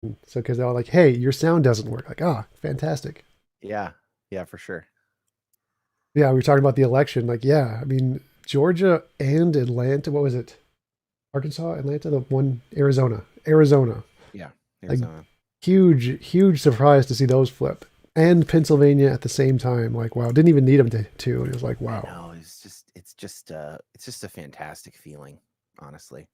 So because they're all like, "Hey, your sound doesn't work." Like, ah, fantastic. Yeah, yeah, for sure. Yeah, we were talking about the election. Like, yeah, I mean, Georgia and Atlanta. What was it? Arkansas, Atlanta, the one, Arizona. Yeah, Like, Arizona. huge surprise to see those flip. And Pennsylvania at the same time. Like, wow, didn't even need them to. And it was like, I wow. know. It's just a fantastic feeling, honestly.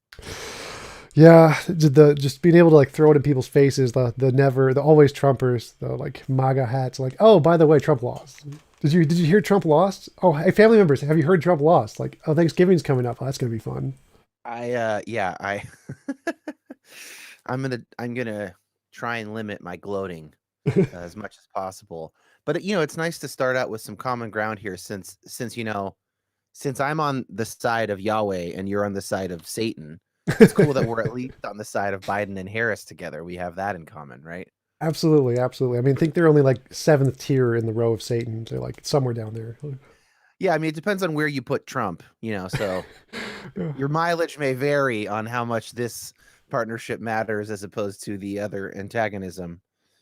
Yeah, the just being able to like throw it in people's faces, the always Trumpers, the like MAGA hats, like, oh, by the way, Trump lost. Did you hear Trump lost? Oh, hey, family members, have you heard Trump lost? Like, oh, Thanksgiving's coming up. Oh, that's gonna be fun. Yeah, I I'm gonna try and limit my gloating as much as possible. But it's nice to start out with some common ground here since I'm on the side of Yahweh and you're on the side of Satan. It's cool that we're at least on the side of Biden and Harris together. We have that in common, right? Absolutely, absolutely. I mean, I think they're only like seventh tier in the row of Satan. They're like somewhere down there. Yeah, I mean, it depends on where you put Trump, so Yeah. your mileage may vary on how much this partnership matters as opposed to the other antagonism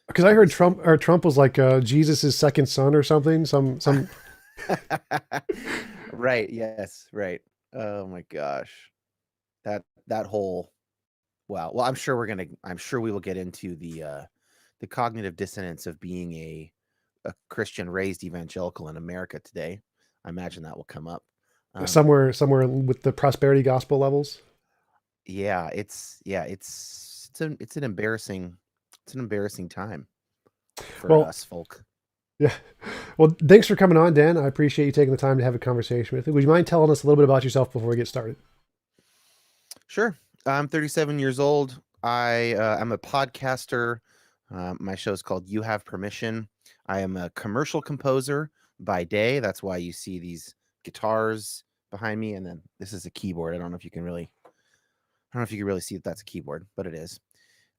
Because I of heard the Trump was like Jesus's second son or something. Some. Right, yes, right. Oh my gosh. That whole wow. Well, I'm sure we will get into the cognitive dissonance of being a Christian raised evangelical in America today. I imagine that will come up. Um, Somewhere with the prosperity gospel levels. it's an embarrassing time for Well, us folk. yeah. Well, thanks for coming on, Dan. I appreciate you taking the time to have a conversation with me. Would you mind telling us a little bit about yourself before we get started? Sure. I'm 37 years old. I'm a podcaster. My show is called You Have Permission. I am a commercial composer by day. That's why you see these guitars behind me, and then this is a keyboard. I don't know if you can really see that that's a keyboard, but it is.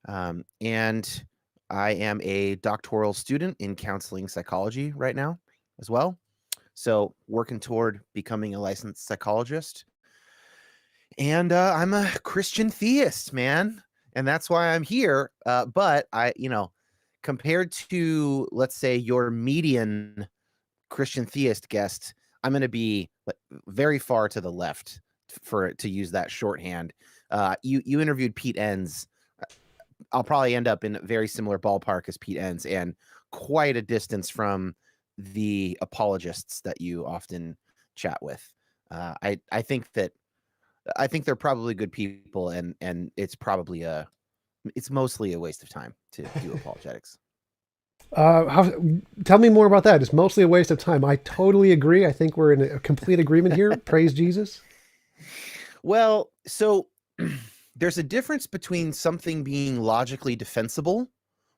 And I am a doctoral student in counseling psychology right now as well. So working toward becoming a licensed psychologist. And I'm a Christian theist, man. And that's why I'm here. But compared to, let's say, your median Christian theist guest, I'm going to be very far to the left to use that shorthand. You interviewed Pete Enns. I'll probably end up in a very similar ballpark as Pete Enns and quite a distance from the apologists that you often chat with. I think they're probably good people, and it's mostly a waste of time to do apologetics. How, tell me more about that. It's mostly a waste of time. I totally agree. I think we're in a complete agreement here. Praise Jesus. Well, so there's a difference between something being logically defensible,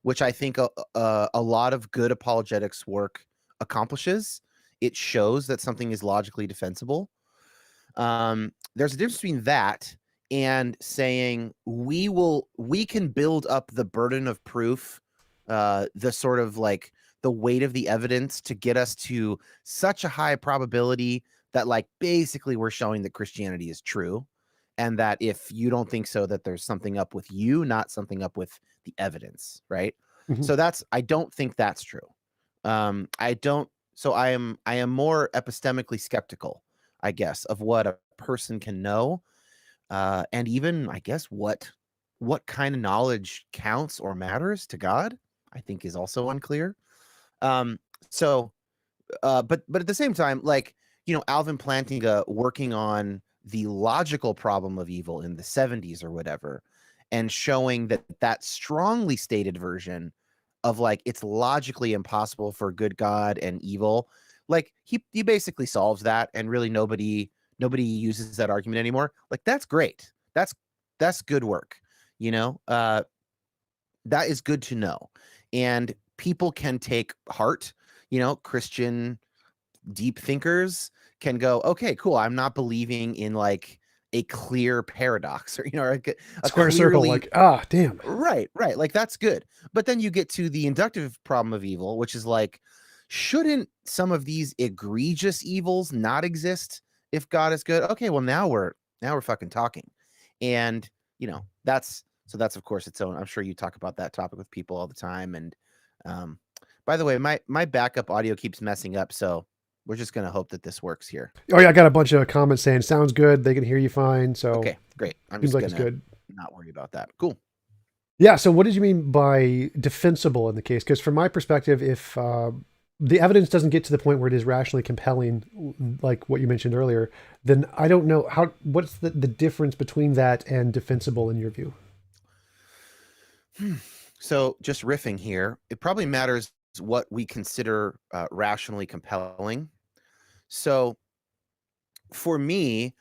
which I think a lot of good apologetics work accomplishes. It shows that something is logically defensible. There's a difference between that and saying we can build up the burden of proof, the sort of like the weight of the evidence to get us to such a high probability that like basically we're showing that Christianity is true, and that if you don't think so, that there's something up with you, not something up with the evidence, right? Mhm. So I don't think that's true. I don't. So I am more epistemically skeptical, I guess, of what a person can know, and even I guess what kind of knowledge counts or matters to God. I think is also unclear. Um, so, but at the same time, like Alvin Plantinga working on the logical problem of evil in the 70s or whatever, and showing that strongly stated version of like it's logically impossible for good God and evil. Like he basically solves that, and really nobody uses that argument anymore. Like that's great. That's good work. You know, that is good to know, and people can take heart. Christian deep thinkers can go, okay, cool. I'm not believing in like a clear paradox or a Square circle. clearly Like, ah, damn. right. Like that's good. But then you get to the inductive problem of evil, which is like, shouldn't some of these egregious evils not exist if God is good? Okay, well now we're fucking talking. And that's So that's of course its own. I'm sure you talk about that topic with people all the time. And um, by the way, my backup audio keeps messing up, so we're just gonna hope that this works here. Oh yeah, I got a bunch of comments saying sounds good. They can hear you fine. So Okay, great. I'm seems just like it's gonna good. not worry about that. Cool. Yeah. So what did you mean by defensible in the case? Because from my perspective, if the evidence doesn't get to the point where it is rationally compelling, like what you mentioned earlier, then I don't know what's the difference between that and defensible in your view? So just riffing here, it probably matters what we consider rationally compelling. So for me,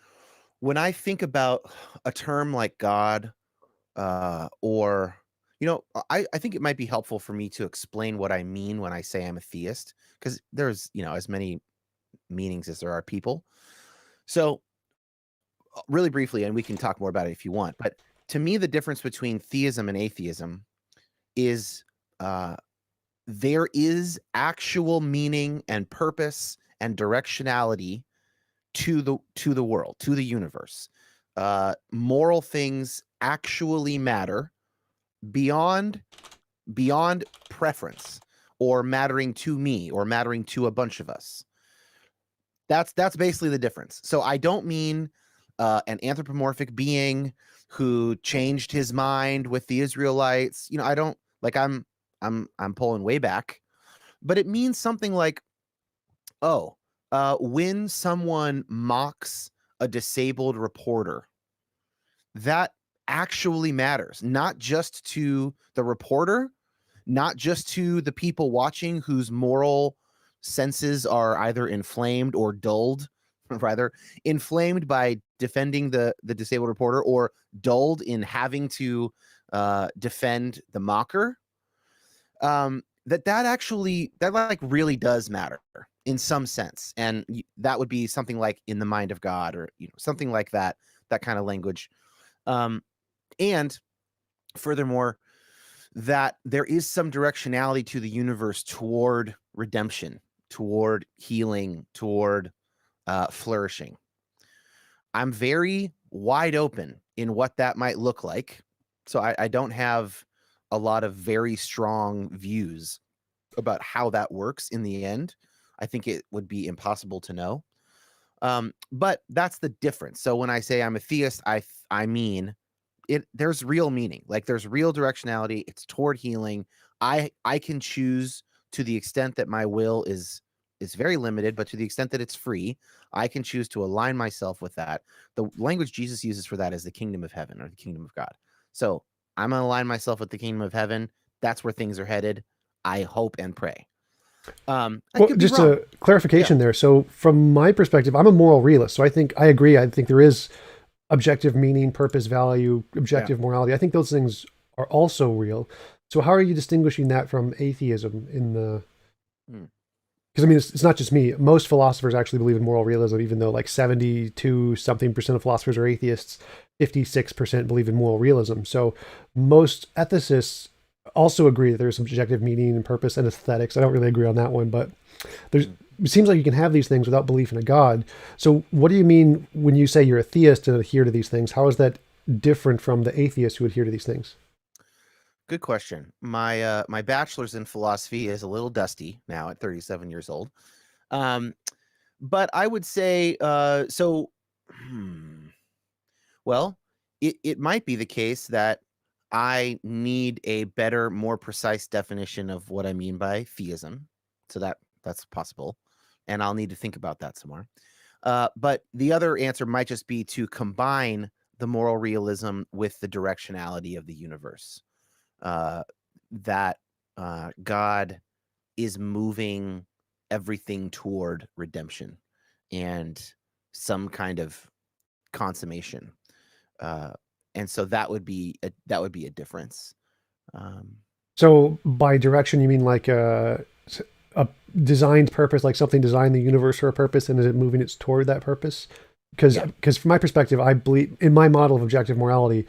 when I think about a term like God, or I think it might be helpful for me to explain what I mean when I say I'm a theist, because there's as many meanings as there are people. So really briefly, and we can talk more about it if you want, but to me, the difference between theism and atheism is uh, there is actual meaning and purpose and directionality to the world, to the universe. Moral things actually matter beyond preference or mattering to me or mattering to a bunch of us. That's basically the difference. So I don't mean an anthropomorphic being who changed his mind with the Israelites. I don't like I'm pulling way back, but it means something like, when someone mocks a disabled reporter, that actually matters, not just to the reporter, not just to the people watching whose moral senses are either inflamed or dulled, rather inflamed by defending the disabled reporter, or dulled in having to defend the mocker. That actually like really does matter in some sense, and that would be something like in the mind of God, or something like that kind of language. And furthermore, that there is some directionality to the universe toward redemption, toward healing, toward flourishing. I'm very wide open in what that might look like. So I don't have a lot of very strong views about how that works in the end. I think it would be impossible to know. But that's the difference. So when I say I'm a theist, I mean there's real meaning. Like there's real directionality. It's toward healing. I can choose, to the extent that my will is very limited, but to the extent that it's free, I can choose to align myself with that. The language Jesus uses for that is the kingdom of heaven, or the kingdom of God. So I'm going to align myself with the kingdom of heaven. That's where things are headed. I hope and pray. I Well, could be just wrong. a clarification there. So from my perspective, I'm a moral realist. So I agree. I think there is objective meaning, purpose, value, objective morality. I think those things are also real. So how are you distinguishing that from atheism in the... Because I mean, it's not just me. Most philosophers actually believe in moral realism, even though like 72 something percent of philosophers are atheists, 56% believe in moral realism. So most ethicists also agree that there's objective meaning and purpose and aesthetics. I don't really agree on that one, but it seems like you can have these things without belief in a God. So what do you mean when you say you're a theist and adhere to these things? How is that different from the atheists who adhere to these things? Good question. My bachelor's in philosophy is a little dusty now at 37 years old. But I would say well, it might be the case that I need a better, more precise definition of what I mean by theism. So that's possible, and I'll need to think about that some more. But the other answer might just be to combine the moral realism with the directionality of the universe. That God is moving everything toward redemption and some kind of consummation. And so that would be a difference. So by direction, you mean like a designed purpose, like something designed the universe for a purpose, and is it moving it toward that purpose? Because from my perspective, I believe in my model of objective morality,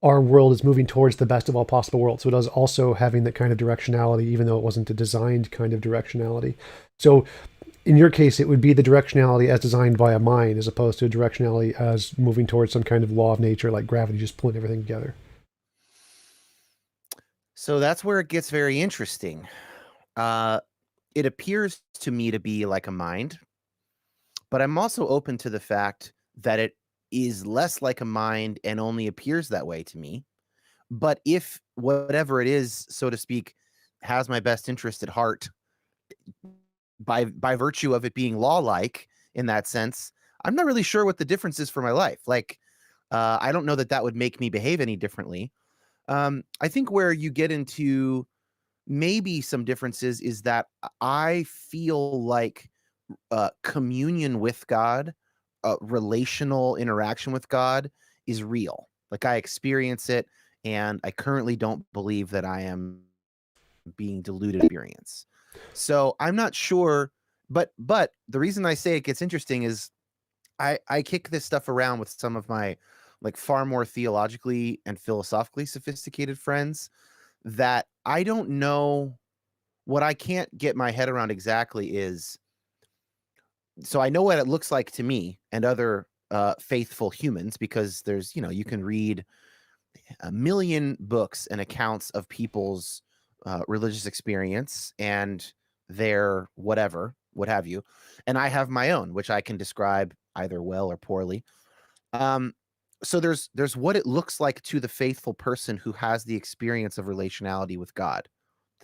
our world is moving towards the best of all possible worlds. So it is also having that kind of directionality, even though it wasn't a designed kind of directionality. So in your case, it would be the directionality as designed by a mind, as opposed to a directionality as moving towards some kind of law of nature, like gravity, just pulling everything together. So that's where it gets very interesting. Uh, it appears to me to be like a mind, but I'm also open to the fact that it is less like a mind and only appears that way to me. But if whatever it is, so to speak, has my best interest at heart by virtue of it being law-like in that sense, I'm not really sure what the difference is for my life. Like, I don't know that that would make me behave any differently. I think where you get into maybe some differences is that I feel like communion with God, relational interaction with God is real. Like I experience it, and I currently don't believe that I am being deluded experience. So I'm not sure, but the reason I say it gets interesting is I kick this stuff around with some of my like far more theologically and philosophically sophisticated friends that I don't know what I can't get my head around exactly is so I know what it looks like to me and other faithful humans because there's, you can read a million books and accounts of people's religious experience and their whatever, what have you. And I have my own, which I can describe either well or poorly. Um, so there's what it looks like to the faithful person who has the experience of relationality with God.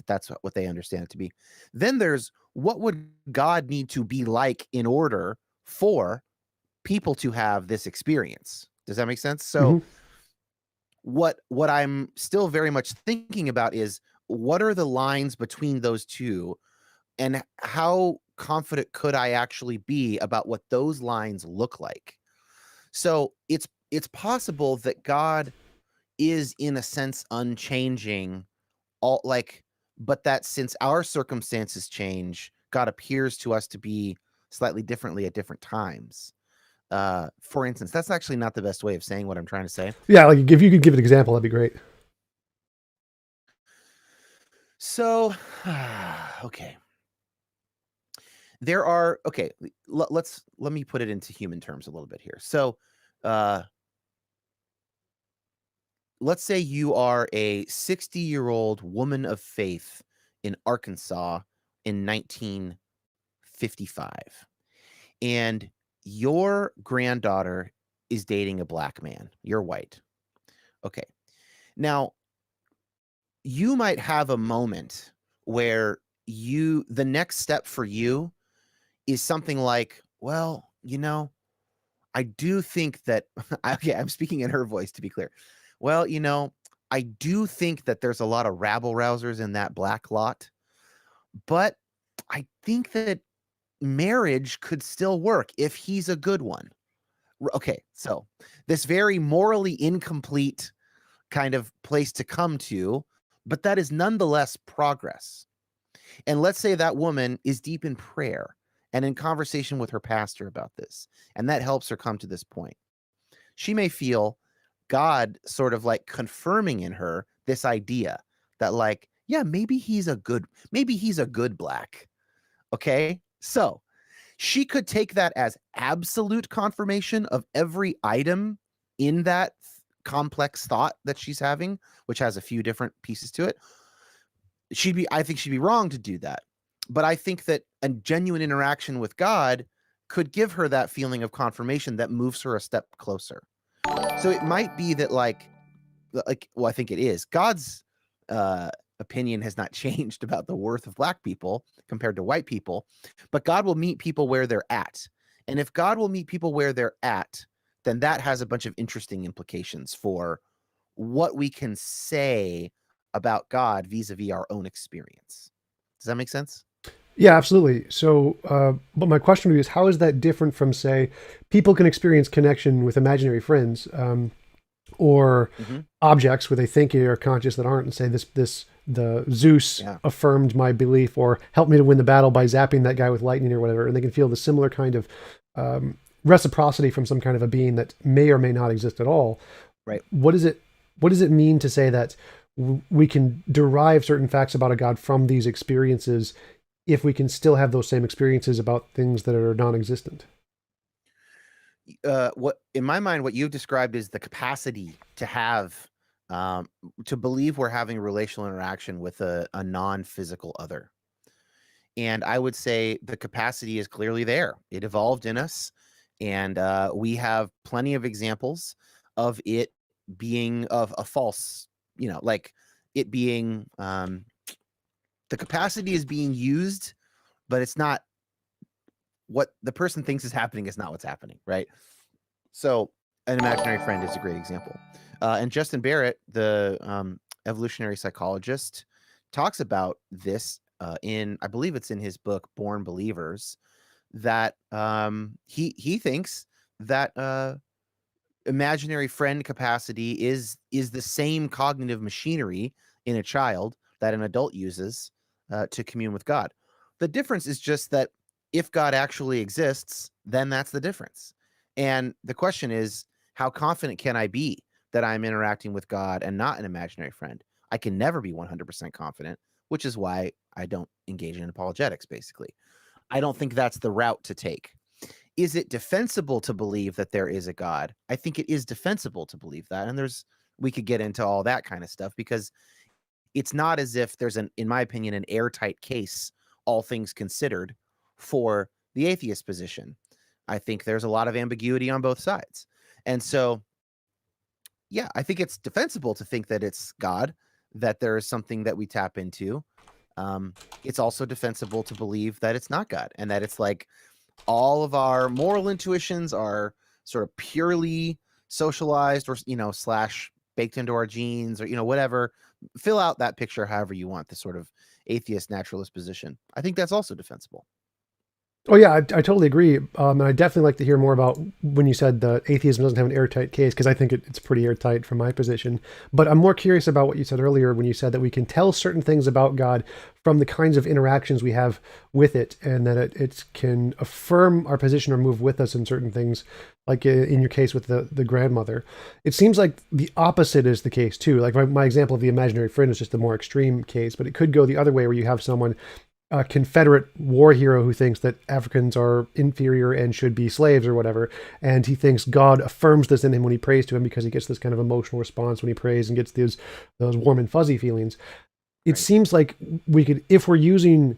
That's what they understand it to be. Then there's what would God need to be like in order for people to have this experience. Does that make sense? So Hmm. what I'm still very much thinking about is what are the lines between those two and how confident could I actually be about what those lines look like? So it's possible that God is in a sense unchanging all like but that since our circumstances change, God appears to us to be slightly differently at different times. For instance, that's actually not the best way of saying what I'm trying to say. Yeah, like if you could give an example, that'd be great. So, okay. There are okay, let me put it into human terms a little bit here. So, uh let's say you are a 60-year-old woman of faith in Arkansas in 1955, and your granddaughter is dating a black man. You're white. Okay. Now, you might have a moment where the next step for you is something like, well, I do think that okay, I'm speaking in her voice to be clear. Well, I do think that there's a lot of rabble rousers in that black lot, but I think that marriage could still work if he's a good one. Okay, so this very morally incomplete kind of place to come to, but that is nonetheless progress. And let's say that woman is deep in prayer and in conversation with her pastor about this, and that helps her come to this point. She may feel God sort of like confirming in her this idea that like, yeah, maybe he's a good black. Okay. So she could take that as absolute confirmation of every item in that complex thought that she's having, which has a few different pieces to it. I think she'd be wrong to do that. But I think that a genuine interaction with God could give her that feeling of confirmation that moves her a step closer. So it might be that well, I think it is. God's uh opinion has not changed about the worth of black people compared to white people, but God will meet people where they're at. And if God will meet people where they're at, then that has a bunch of interesting implications for what we can say about God vis-a-vis our own experience. Does that make sense? Yeah, absolutely. So, but my question to you is, how is that different from, say, people can experience connection with imaginary friends, or Mm-hmm. objects where they think are conscious that aren't, and say the Zeus Yeah. affirmed my belief or helped me to win the battle by zapping that guy with lightning or whatever, and they can feel the similar kind of reciprocity from some kind of a being that may or may not exist at all. Right. What does it mean to say that we can derive certain facts about a God from these experiences if we can still have those same experiences about things that are non-existent? What in my mind, what you've described is the capacity to have um, to believe we're having a relational interaction with a non-physical other. And I would say the capacity is clearly there. It evolved in us, and we have plenty of examples of it being of a false, like it being the capacity is being used, but it's not what the person thinks is happening is not what's happening, right? So an imaginary friend is a great example. And Justin Barrett, the evolutionary psychologist, talks about this I believe it's in his book Born Believers, that he thinks that imaginary friend capacity is the same cognitive machinery in a child that an adult uses to commune with God. The difference is just that if God actually exists, then that's the difference. And the question is, how confident can I be that I'm interacting with God and not an imaginary friend? I can never be 100% confident, which is why I don't engage in apologetics, basically. I don't think that's the route to take. Is it defensible to believe that there is a God? I think it is defensible to believe that. And we could get into all that kind of stuff, because it's not as if there's in my opinion, an airtight case, all things considered, for the atheist position. I think there's a lot of ambiguity on both sides. And so, yeah, I think it's defensible to think that it's God, that there is something that we tap into. It's also defensible to believe that it's not God, and that it's like all of our moral intuitions are sort of purely socialized, or slash baked into our genes, or whatever. Fill out that picture however you want, the sort of atheist naturalist position. I think that's also defensible. Oh yeah, I totally agree. And I definitely like to hear more about when you said that atheism doesn't have an airtight case, because I think it's pretty airtight from my position. But I'm more curious about what you said earlier when you said that we can tell certain things about God from the kinds of interactions we have with it, and that it can affirm our position or move with us in certain things, like in your case with the grandmother. It seems like the opposite is the case too. Like my example of the imaginary friend is just a more extreme case, but it could go the other way, where you have someone, a Confederate war hero, who thinks that Africans are inferior and should be slaves or whatever. And he thinks God affirms this in him when he prays to him, because he gets this kind of emotional response when he prays and gets those warm and fuzzy feelings. It Right. seems like we could, if we're using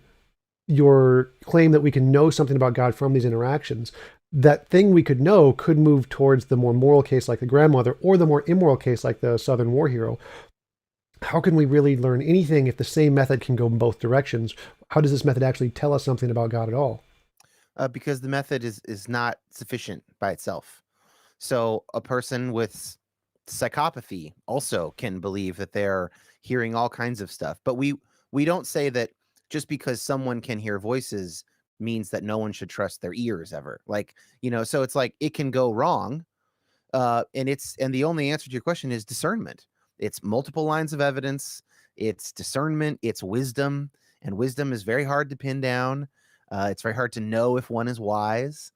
your claim that we can know something about God from these interactions, that thing we could know could move towards the more moral case like the grandmother, or the more immoral case like the Southern war hero. How can we really learn anything if the same method can go in both directions? How does this method actually tell us something about God at all? Because the method is not sufficient by itself. So a person with psychopathy also can believe that they're hearing all kinds of stuff. But we don't say that just because someone can hear voices means that no one should trust their ears ever. Like, so it's like it can go wrong. And the only answer to your question is discernment. It's multiple lines of evidence, it's discernment, it's wisdom, and wisdom is very hard to pin down. It's very hard to know if one is wise.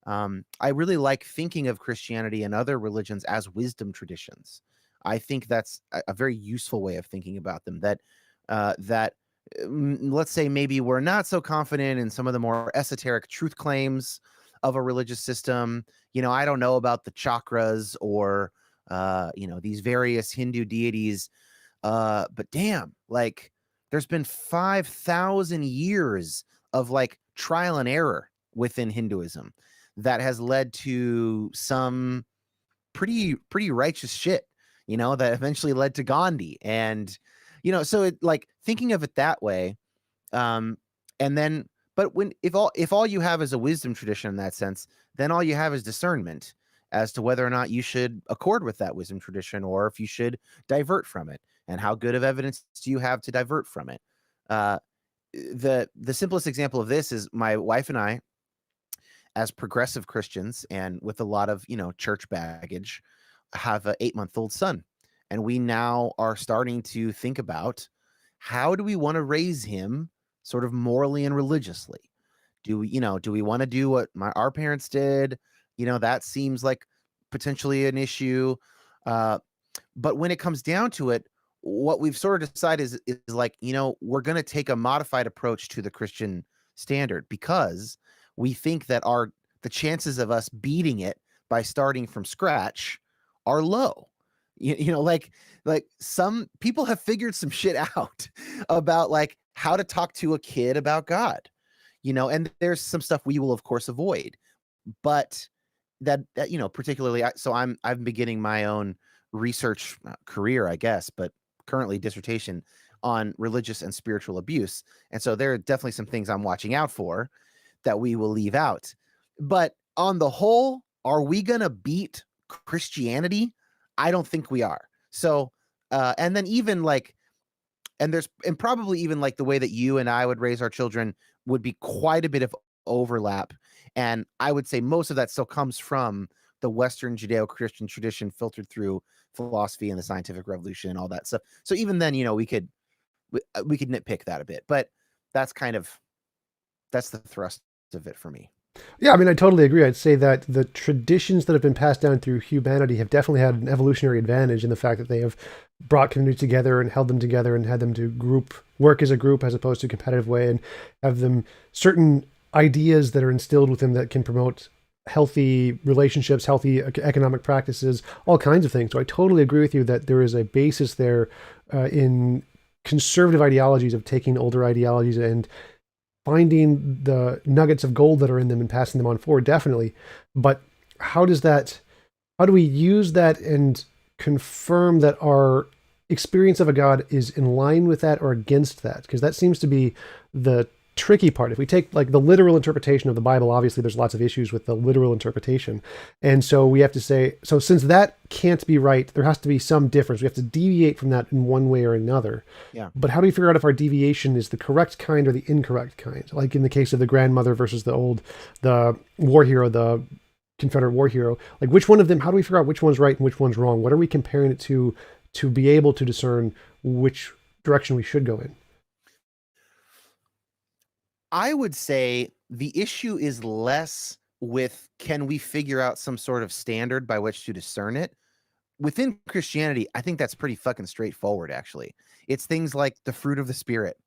I really like thinking of Christianity and other religions as wisdom traditions. I think that's a very useful way of thinking about them. Let's say maybe we're not so confident in some of the more esoteric truth claims of a religious system. I don't know about the chakras, or these various Hindu deities. But damn, like there's been 5,000 years of like trial and error within Hinduism that has led to some pretty righteous shit, that eventually led to Gandhi. And, so it, like, thinking of it that way, um, and then, but if all you have is a wisdom tradition in that sense, then all you have is discernment as to whether or not you should accord with that wisdom tradition, or if you should divert from it, and how good of evidence do you have to divert from it. Uh, the simplest example of this is my wife and I, as progressive Christians and with a lot of, church baggage, have an 8-month-old son. And we now are starting to think about, how do we want to raise him sort of morally and religiously? Do we want to do what our parents did? That seems like potentially an issue. Uh, but when it comes down to it, what we've sort of decided is like, we're going to take a modified approach to the Christian standard, because we think that the chances of us beating it by starting from scratch are low. Like some people have figured some shit out about like how to talk to a kid about God, and there's some stuff we will of course avoid, but that particularly so I'm beginning my own research career, I guess, but currently dissertation on religious and spiritual abuse, and so there are definitely some things I'm watching out for that we will leave out. But on the whole, are we gonna beat Christianity? I don't think we are. So and then even like and probably even like the way that you and I would raise our children would be quite a bit of overlap. And I would say most of that still comes from the Western Judeo-Christian tradition filtered through philosophy and the scientific revolution and all that stuff. So even then, we could nitpick that a bit, but that's that's the thrust of it for me. Yeah, I mean, I totally agree. I'd say that the traditions that have been passed down through humanity have definitely had an evolutionary advantage in the fact that they have brought communities together and held them together and had them to work as a group as opposed to a competitive way, and have them certain ideas that are instilled with them that can promote healthy relationships, healthy economic practices, all kinds of things. So I totally agree with you that there is a basis there in conservative ideologies of taking older ideologies and finding the nuggets of gold that are in them and passing them on forward, definitely. But how do we use that and confirm that our experience of a God is in line with that or against that? Because that seems to be the tricky part. If we take like the literal interpretation of the Bible, obviously there's lots of issues with the literal interpretation. And so we have to say, so since that can't be right, there has to be some difference. We have to deviate from that in one way or another. Yeah. But how do we figure out if our deviation is the correct kind or the incorrect kind? Like in the case of the grandmother versus the war hero, the Confederate war hero, like which one of them, how do we figure out which one's right and which one's wrong? What are we comparing it to be able to discern which direction we should go in? I would say the issue is less with can we figure out some sort of standard by which to discern it. Within Christianity, I think that's pretty fucking straightforward, actually. It's things like the fruit of the Spirit.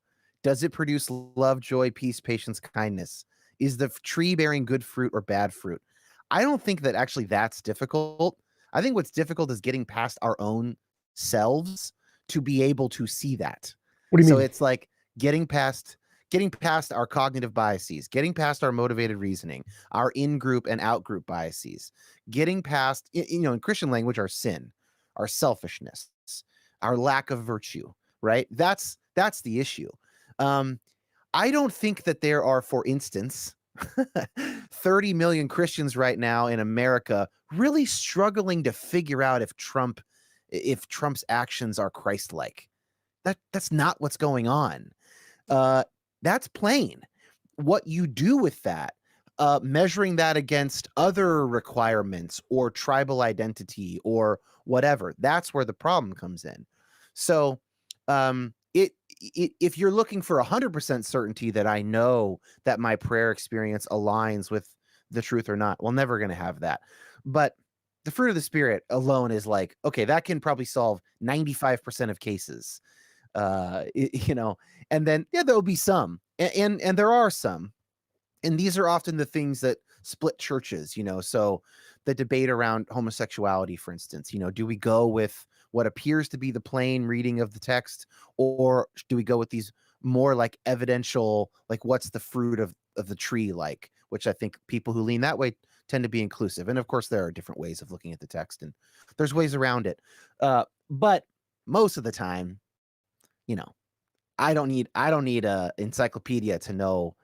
Does it produce love, joy, peace, patience, kindness? Is the tree bearing good fruit or bad fruit? I don't think that actually that's difficult. I think what's difficult is getting past our own selves to be able to see that. What do you So mean? it's like getting past our cognitive biases, getting past our motivated reasoning, our in-group and out-group biases, getting past, in Christian language, our sin, our selfishness, our lack of virtue, right? That's the issue. I don't think that there are, for instance, 30 million Christians right now in America really struggling to figure out if Trump's actions are Christ-like. That's not what's going on. That's plain. What you do with that, measuring that against other requirements or tribal identity or whatever, that's where the problem comes in. So, if you're looking for 100% certainty that I know that my prayer experience aligns with the truth or not, we're never going to have that. But the fruit of the Spirit alone is like, okay, that can probably solve 95% of cases. And then there'll be some, and there are some, and these are often the things that split churches. So the debate around homosexuality, for instance, do we go with what appears to be the plain reading of the text, or do we go with these more like evidential, like what's the fruit of the tree, like, which I think people who lean that way tend to be inclusive. And of course there are different ways of looking at the text and there's ways around it, but most of the time, you know, I don't need a encyclopedia to know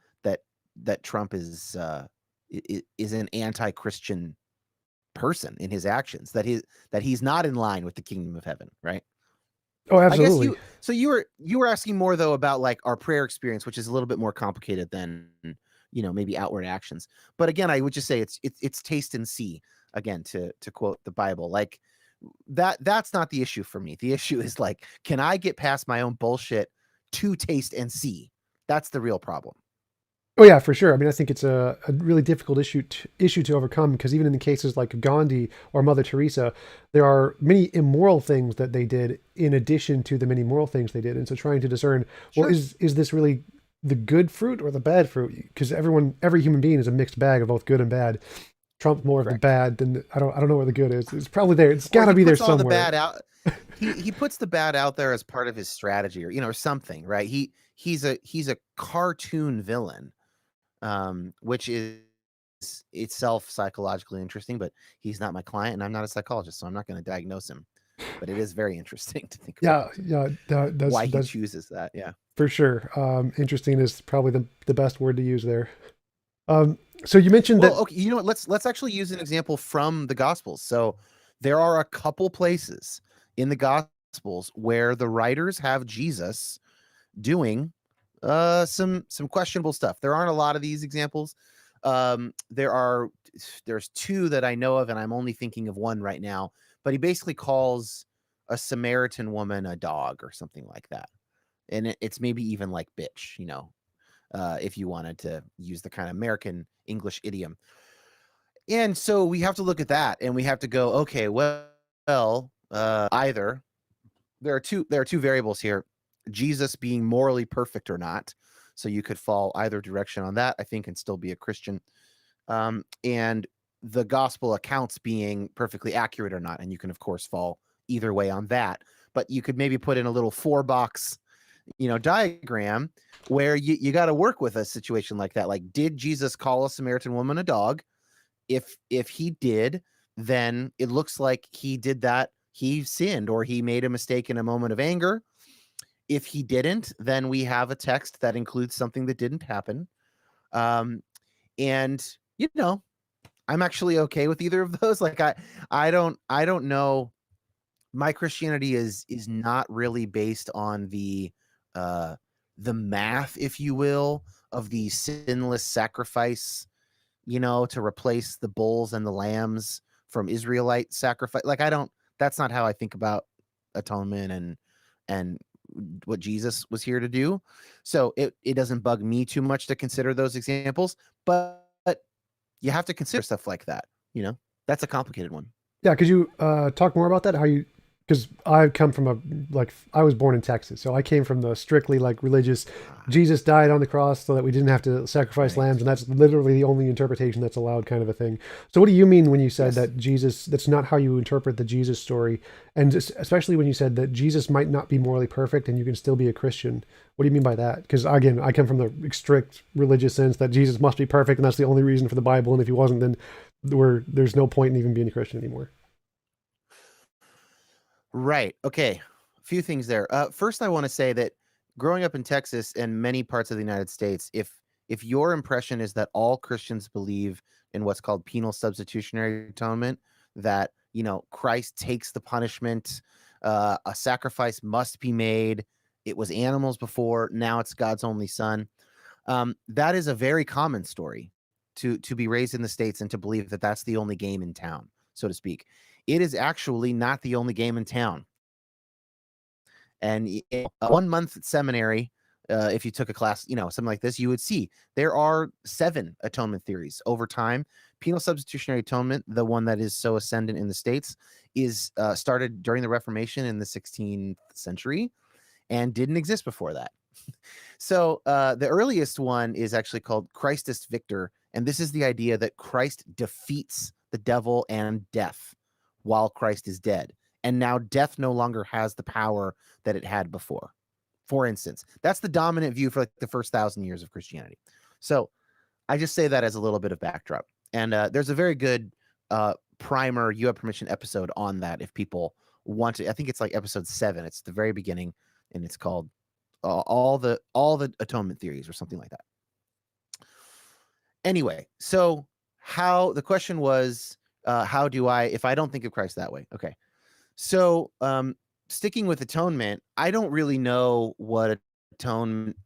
that Trump is an anti-Christian person in his actions, that he's not in line with the kingdom of heaven, right? Oh, I guess absolutely. you were asking more though about like our prayer experience, which is a little bit more complicated than maybe outward actions. But again, I would just say it's taste and see, again, to quote the Bible. Like that's not the issue for me. The issue is like, can I get past my own bullshit to taste and see? That's the real problem. Oh yeah, for sure. I mean, I think it's a really difficult issue to overcome because even in the cases like Gandhi or Mother Teresa, there are many immoral things that they did in addition to the many moral things they did. And so trying to discern, well, Sure. is this really the good fruit or the bad fruit? Because every human being is a mixed bag of both good and bad. Trump's more of the Correct. bad than I don't know where the good is. It's probably there. It's Or got to he be there puts all the somewhere. bad out. He puts the bad out there as part of his strategy, or or something, right? He's a cartoon villain, which is itself psychologically interesting. But he's not my client, and I'm not a psychologist, so I'm not going to diagnose him. But it is very interesting to think Yeah, about yeah, why he that's chooses that. Yeah. for sure. Interesting is probably the best word to use there. So you mentioned Well, that. okay, you know what? Let's actually use an example from the Gospels. So there are a couple places in the Gospels where the writers have Jesus doing some questionable stuff. There aren't a lot of these examples. There's two that I know of, and I'm only thinking of one right now. But he basically calls a Samaritan woman a dog or something like that, and it's maybe even like bitch, if you wanted to use the kind of American English idiom. And so we have to look at that, and we have to go, okay, either there are two variables here: Jesus being morally perfect or not. So you could fall either direction on that, I think, and still be a Christian. And the gospel accounts being perfectly accurate or not, and you can of course fall either way on that. But you could maybe put in a little 4-box, diagram where you got to work with a situation like that. Like, did Jesus call a Samaritan woman a dog? If he did, then it looks like he did that. He sinned, or he made a mistake in a moment of anger. If he didn't, then we have a text that includes something that didn't happen. Um, and I'm actually okay with either of those. Like I don't know. My Christianity is not really based on the math, if you will, of the sinless sacrifice, to replace the bulls and the lambs from Israelite sacrifice. Like, I don't, that's not how I think about atonement and what Jesus was here to do. So it doesn't bug me too much to consider those examples, but you have to consider stuff like that. That's a complicated one. Yeah, could you talk more about that? How you, because I come from I was born in Texas, so I came from the strictly like religious. Ah, Jesus died on the cross so that we didn't have to sacrifice right. lambs, and that's literally the only interpretation that's allowed, kind of a thing. So, what do you mean when you said Yes. that Jesus? That's not how you interpret the Jesus story, and especially when you said that Jesus might not be morally perfect and you can still be a Christian. What do you mean by that? Because again, I come from the strict religious sense that Jesus must be perfect, and that's the only reason for the Bible. And if he wasn't, then there's no point in even being a Christian anymore. Right. Okay. A few things there. First, I want to say that growing up in Texas and many parts of the United States, if your impression is that all Christians believe in what's called penal substitutionary atonement, that Christ takes the punishment, a sacrifice must be made. It was animals before, now it's God's only Son. That is a very common story to be raised in the States and to believe that that's the only game in town, so to speak. It is actually not the only game in town. And 1 month at seminary, if you took a class, something like this, you would see there are 7 atonement theories over time. Penal substitutionary atonement, the one that is so ascendant in the States, is started during the Reformation in the 16th century and didn't exist before that. So the earliest one is actually called Christus Victor, and this is the idea that Christ defeats the devil and death while Christ is dead. And now death no longer has the power that it had before. For instance, that's the dominant view for like the first 1,000 years of Christianity. So I just say that as a little bit of backdrop. And there's a very good primer, You Have Permission episode on that if people want to. I think it's like episode 7. It's the very beginning, and it's called all the atonement theories or something like that. Anyway, so how the question was, how do I, if I don't think of Christ that way? Okay. So sticking with atonement, I don't really know what atonement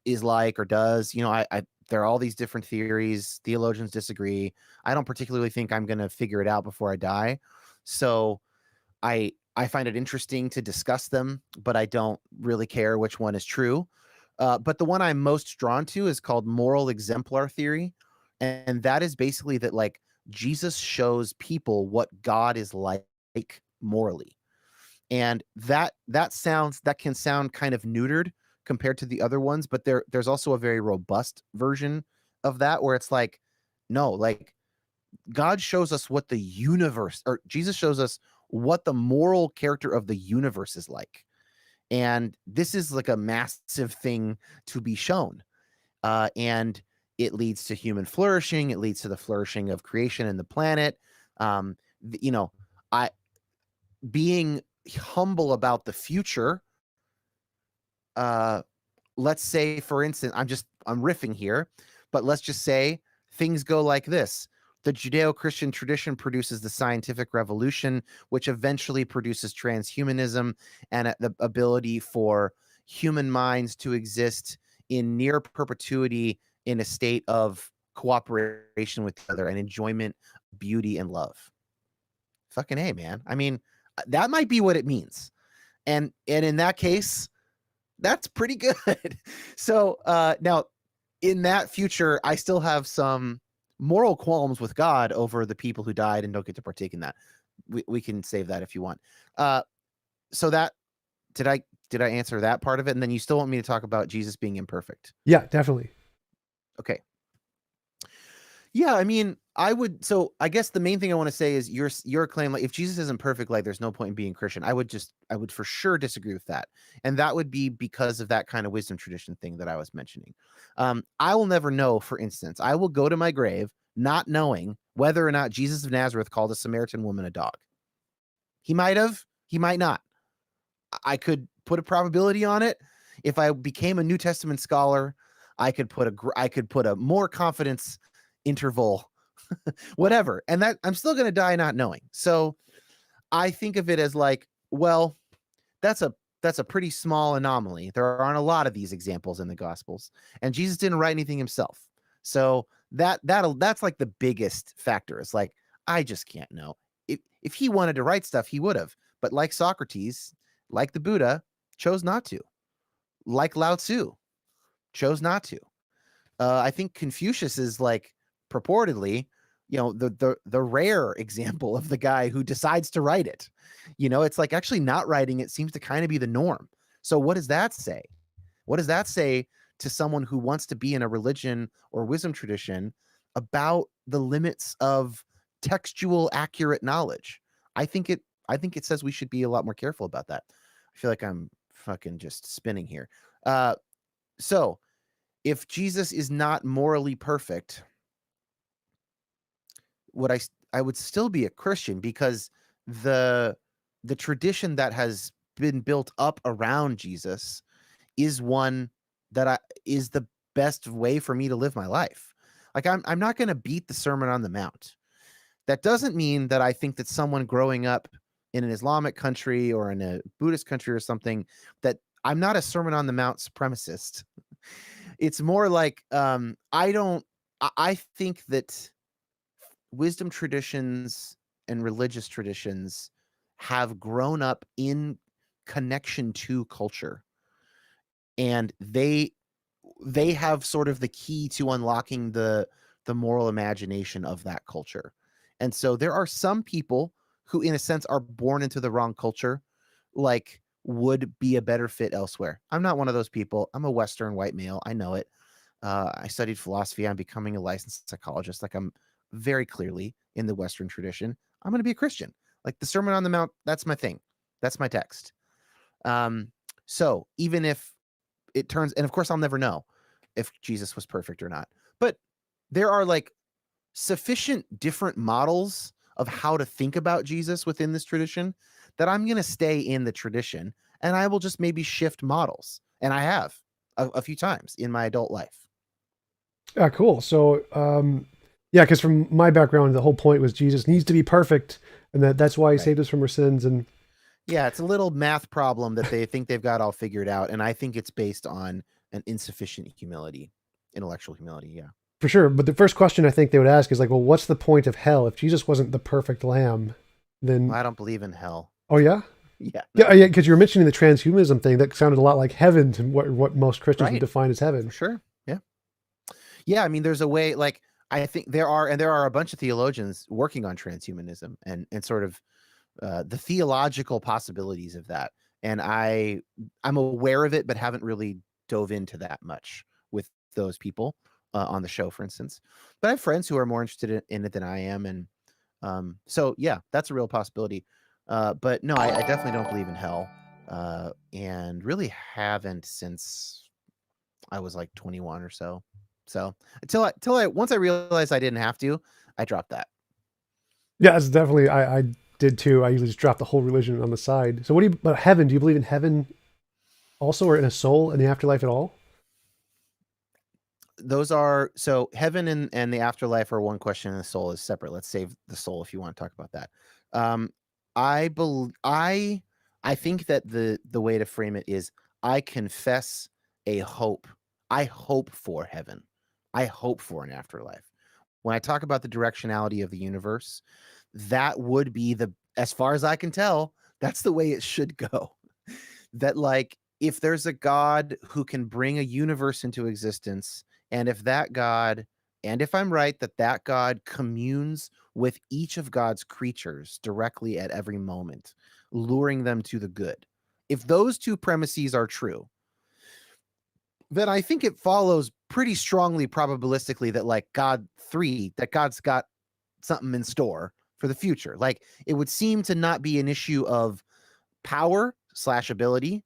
is like or does. I there are all these different theories. Theologians disagree. I don't particularly think I'm going to figure it out before I die. So I find it interesting to discuss them, but I don't really care which one is true. But the one I'm most drawn to is called moral exemplar theory, and that is basically that, like, Jesus shows people what God is like morally, and that can sound kind of neutered compared to the other ones, but there's also a very robust version of that where it's like, no, like God shows us what the universe, or Jesus shows us what the moral character of the universe is like. And this is like a massive thing to be shown. And it leads to human flourishing. It leads to the flourishing of creation and the planet. You know, I being humble about the future. Let's say, for instance, I'm riffing here, but let's just say things go like this. The Judeo-Christian tradition produces the scientific revolution, which eventually produces transhumanism and the ability for human minds to exist in near perpetuity in a state of cooperation with each other and enjoyment, beauty, and love. Fucking A, man. I mean, that might be what it means. And in that case, that's pretty good. So now, in that future, I still have some moral qualms with God over the people who died and don't get to partake in that. We can save that if you want. So that did I answer that part of it? And then you still want me to talk about Jesus being imperfect? Yeah, definitely. Okay. Yeah, I mean, I guess the main thing I want to say is your claim, like, if Jesus isn't perfect, like, there's no point in being Christian. I would for sure disagree with that. And that would be because of that kind of wisdom tradition thing that I was mentioning. I will never know, for instance, I will go to my grave not knowing whether or not Jesus of Nazareth called a Samaritan woman a dog. He might have, he might not. I could put a probability on it. If I became a New Testament scholar, I could put a more confidence interval, whatever. And that I'm still going to die not knowing. So I think of it as like, well, that's a pretty small anomaly. There aren't a lot of these examples in the Gospels, and Jesus didn't write anything himself. So that's like the biggest factor. It's like, I just can't know. If he wanted to write stuff, he would have. But like Socrates, like the Buddha, chose not to. Like Lao Tzu, chose not to. I think Confucius is like purportedly, the rare example of the guy who decides to write it. It's like actually not writing it seems to kind of be the norm. So what does that say? What does that say to someone who wants to be in a religion or wisdom tradition about the limits of textual accurate knowledge? I think it says we should be a lot more careful about that. I feel like I'm fucking just spinning here. So if Jesus is not morally perfect, I would still be a Christian, because the tradition that has been built up around Jesus is one that is the best way for me to live my life. Like, I'm not going to beat the Sermon on the Mount. That doesn't mean that I think that someone growing up in an Islamic country or in a Buddhist country or something, that I'm not a Sermon on the Mount supremacist. It's more like, I think that wisdom traditions and religious traditions have grown up in connection to culture, and they have sort of the key to unlocking the moral imagination of that culture. And so there are some people who, in a sense, are born into the wrong culture, like, would be a better fit elsewhere. I'm not one of those people. I'm a Western white male. I know it. I studied philosophy. I'm becoming a licensed psychologist. Like, I'm very clearly in the Western tradition. I'm going to be a Christian. Like, the Sermon on the Mount, that's my thing. That's my text. So even if it turns, and of course I'll never know if Jesus was perfect or not, but there are like sufficient different models of how to think about Jesus within this tradition that I'm going to stay in the tradition, and I will just maybe shift models. And I have a few times in my adult life. Yeah, cool. So, yeah, because from my background, the whole point was Jesus needs to be perfect, and that's why he saved us from our sins. And yeah, it's a little math problem that they think they've got all figured out, and I think it's based on an insufficient humility, intellectual humility. Yeah, for sure. But the first question I think they would ask is like, well, what's the point of hell if Jesus wasn't the perfect lamb? Then I don't believe in hell. Oh yeah. Yeah, no. Yeah. Because you were mentioning the transhumanism thing that sounded a lot like heaven to what most Christians would define as heaven. Sure. Yeah. Yeah. I mean, there's a way. Like, I think there are a bunch of theologians working on transhumanism and sort of the theological possibilities of that. And I'm aware of it, but haven't really dove into that much with those people. on the show, for instance. But I have friends who are more interested in it than I am, and so yeah, that's a real possibility. But no, I definitely don't believe in hell, and really haven't since I was like 21 or so. So until I once I realized I didn't have to, I dropped that. Yeah, it's definitely. I did too. I usually just drop the whole religion on the side. So what do you? But heaven? Do you believe in heaven also, or in a soul in the afterlife at all? Those are so heaven and the afterlife are one question, and the soul is separate. Let's save the soul if you want to talk about that. Um, I bel I think that the way to frame it is I confess a hope. I hope for heaven. I hope for an afterlife. When I talk about the directionality of the universe, that would be as far as I can tell, that's the way it should go. That like if there's a God who can bring a universe into existence, and if that God, and if I'm right that that God communes with each of God's creatures directly at every moment, luring them to the good. If those two premises are true, then I think it follows pretty strongly probabilistically that like that God's got something in store for the future. Like it would seem to not be an issue of power slash ability.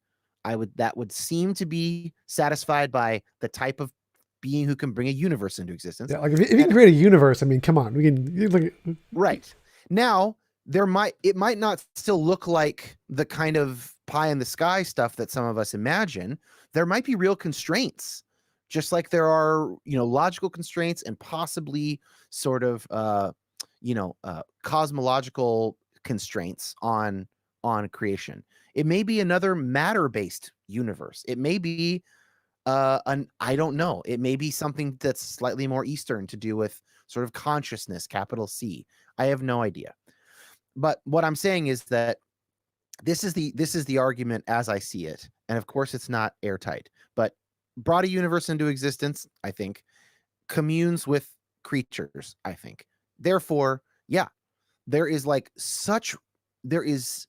That would seem to be satisfied by the type of being who can bring a universe into existence. Yeah, like if you can And create a universe, I mean, come on, we can. Like, right now, it might not still look like the kind of pie in the sky stuff that some of us imagine. There might be real constraints, just like there are, logical constraints and possibly sort of, cosmological constraints on creation. It may be another matter-based universe. It may be I don't know. It may be something that's slightly more Eastern to do with sort of consciousness, capital C. I have no idea. But what I'm saying is that this is the argument as I see it. And of course it's not airtight, but brought a universe into existence, I think, communes with creatures, I think. Therefore, yeah, there is there is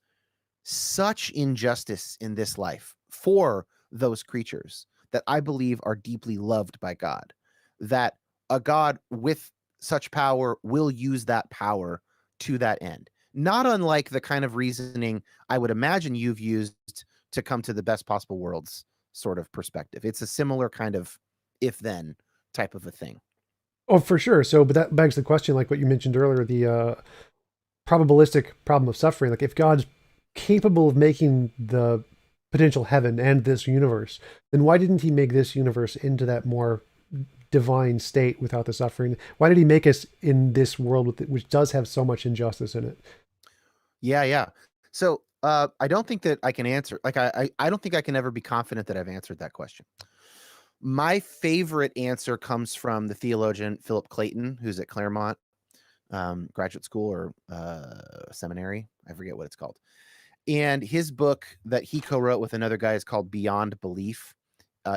such injustice in this life for those creatures that I believe are deeply loved by God, that a God with such power will use that power to that end. Not unlike the kind of reasoning I would imagine you've used to come to the best possible worlds sort of perspective. It's a similar kind of if then type of a thing. oh, for sure. So, but that begs the question, like what you mentioned earlier, the probabilistic problem of suffering. Like, if God's capable of making the potential heaven and this universe, then why didn't He make this universe into that more divine state without the suffering? Why did He make us in this world which does have so much injustice in it? Yeah, yeah. So I don't think that I can answer. Like I don't think I can ever be confident that I've answered that question. My favorite answer comes from the theologian Philip Clayton, who's at Claremont graduate school or seminary. I forget what it's called. And his book that he co-wrote with another guy is called Beyond Belief.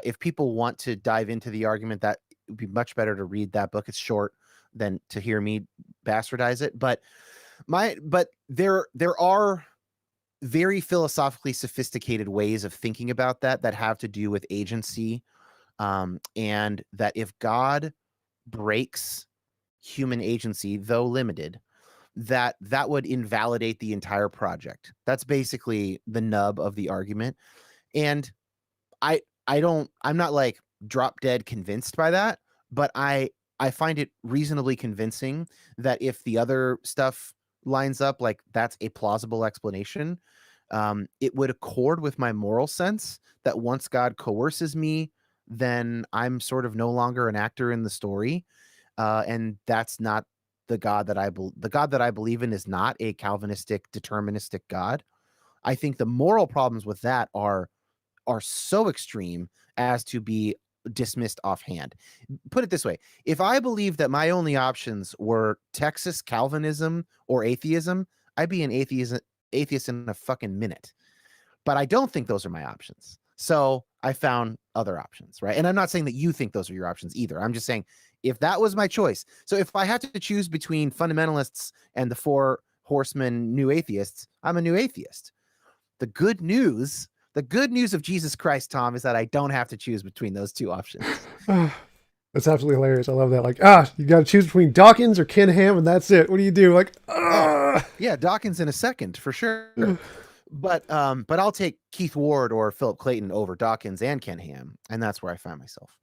If people want to dive into the argument, that would be much better to read that book. It's short than to hear me bastardize it. But there are very philosophically sophisticated ways of thinking about that have to do with agency, and that if God breaks human agency, though limited, that would invalidate the entire project. That's basically the nub of the argument. And I'm not like drop dead convinced by that, but I find it reasonably convincing that if the other stuff lines up, like that's a plausible explanation. It would accord with my moral sense that once God coerces me, then I'm sort of no longer an actor in the story. And that's not the God that the God that I believe in is not a Calvinistic deterministic God. I think the moral problems with that are so extreme as to be dismissed offhand. Put it this way, if I believed that my only options were Texas Calvinism or atheism, I'd be an atheist in a fucking minute. But I don't think those are my options. So I found other options, right? And I'm not saying that you think those are your options either. I'm just saying if that was my choice. So if I had to choose between fundamentalists and the four horsemen new atheists, I'm a new atheist. The good news of Jesus Christ, Tom, is that I don't have to choose between those two options. That's absolutely hilarious. I love that. Like, you got to choose between Dawkins or Ken Ham, and that's it. What do you do? Like, Oh, yeah, Dawkins in a second for sure. But I'll take Keith Ward or Philip Clayton over Dawkins and Ken Ham, and that's where I find myself.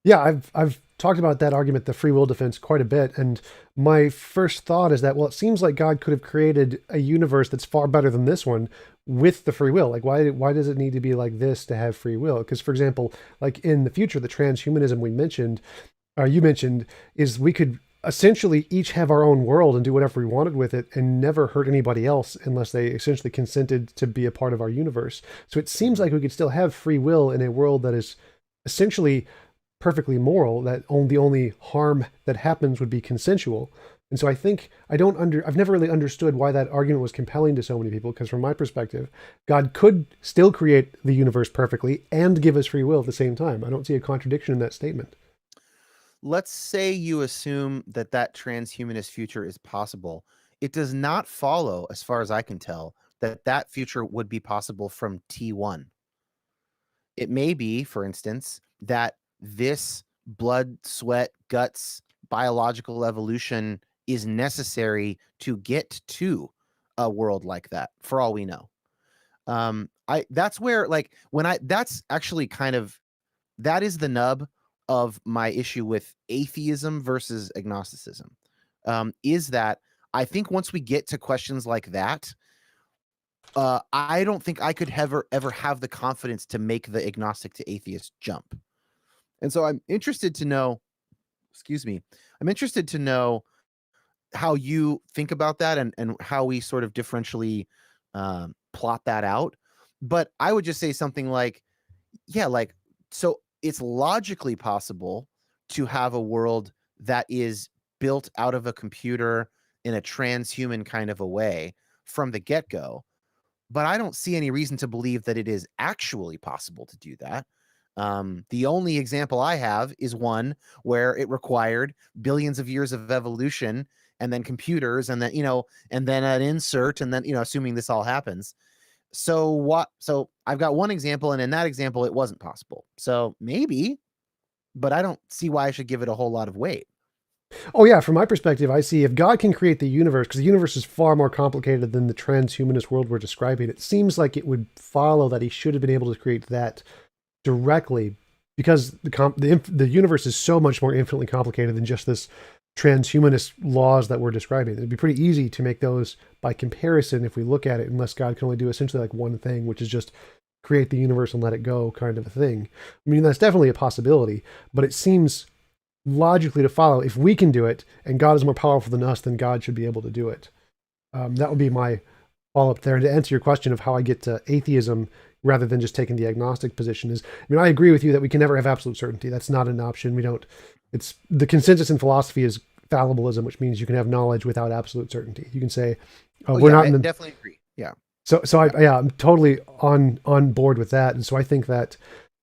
Yeah, I've talked about that argument, the free will defense, quite a bit. And my first thought is that, well, it seems like God could have created a universe that's far better than this one with the free will. Like, why does it need to be like this to have free will? Because, for example, like in the future, the transhumanism we mentioned, or you mentioned, is we could essentially each have our own world and do whatever we wanted with it and never hurt anybody else unless they essentially consented to be a part of our universe. So it seems like we could still have free will in a world that is essentially perfectly moral, that the only harm that happens would be consensual. And so I think I've never really understood why that argument was compelling to so many people, because from my perspective, God could still create the universe perfectly and give us free will at the same time. I don't see a contradiction in that statement. Let's say you assume that that transhumanist future is possible. It does not follow, as far as I can tell, that that future would be possible from T1. It may be, for instance, that this blood, sweat, guts, biological evolution is necessary to get to a world like that, for all we know. That's where, like, that's actually kind of, that is the nub of my issue with atheism versus agnosticism. Is that I think once we get to questions like that, I don't think I could ever have the confidence to make the agnostic to atheist jump. And so I'm interested to know, excuse me, I'm interested to know how you think about that, and how we sort of differentially plot that out. But I would just say something like, yeah, like, so it's logically possible to have a world that is built out of a computer in a transhuman kind of a way from the get-go. But I don't see any reason to believe that it is actually possible to do that. The only example I have is one where it required billions of years of evolution, and then computers, and then, and then an insert, and then, assuming this all happens. So I've got one example, and in that example, it wasn't possible. So maybe, but I don't see why I should give it a whole lot of weight. Oh yeah, from my perspective, I see if God can create the universe, because the universe is far more complicated than the transhumanist world we're describing, it seems like it would follow that he should have been able to create that directly, because the universe is so much more infinitely complicated than just this transhumanist laws that we're describing. It'd be pretty easy to make those by comparison if we look at it, unless God can only do essentially like one thing, which is just create the universe and let it go kind of a thing. I mean, that's definitely a possibility, but it seems logically to follow, if we can do it and God is more powerful than us, then God should be able to do it. That would be my follow-up there. And to answer your question of how I get to atheism rather than just taking the agnostic position is, I mean, I agree with you that we can never have absolute certainty. That's not an option. It's the consensus in philosophy is fallibilism, which means you can have knowledge without absolute certainty. You can say, we're not I in the, definitely agree. Yeah. I'm totally on board with that. And so I think that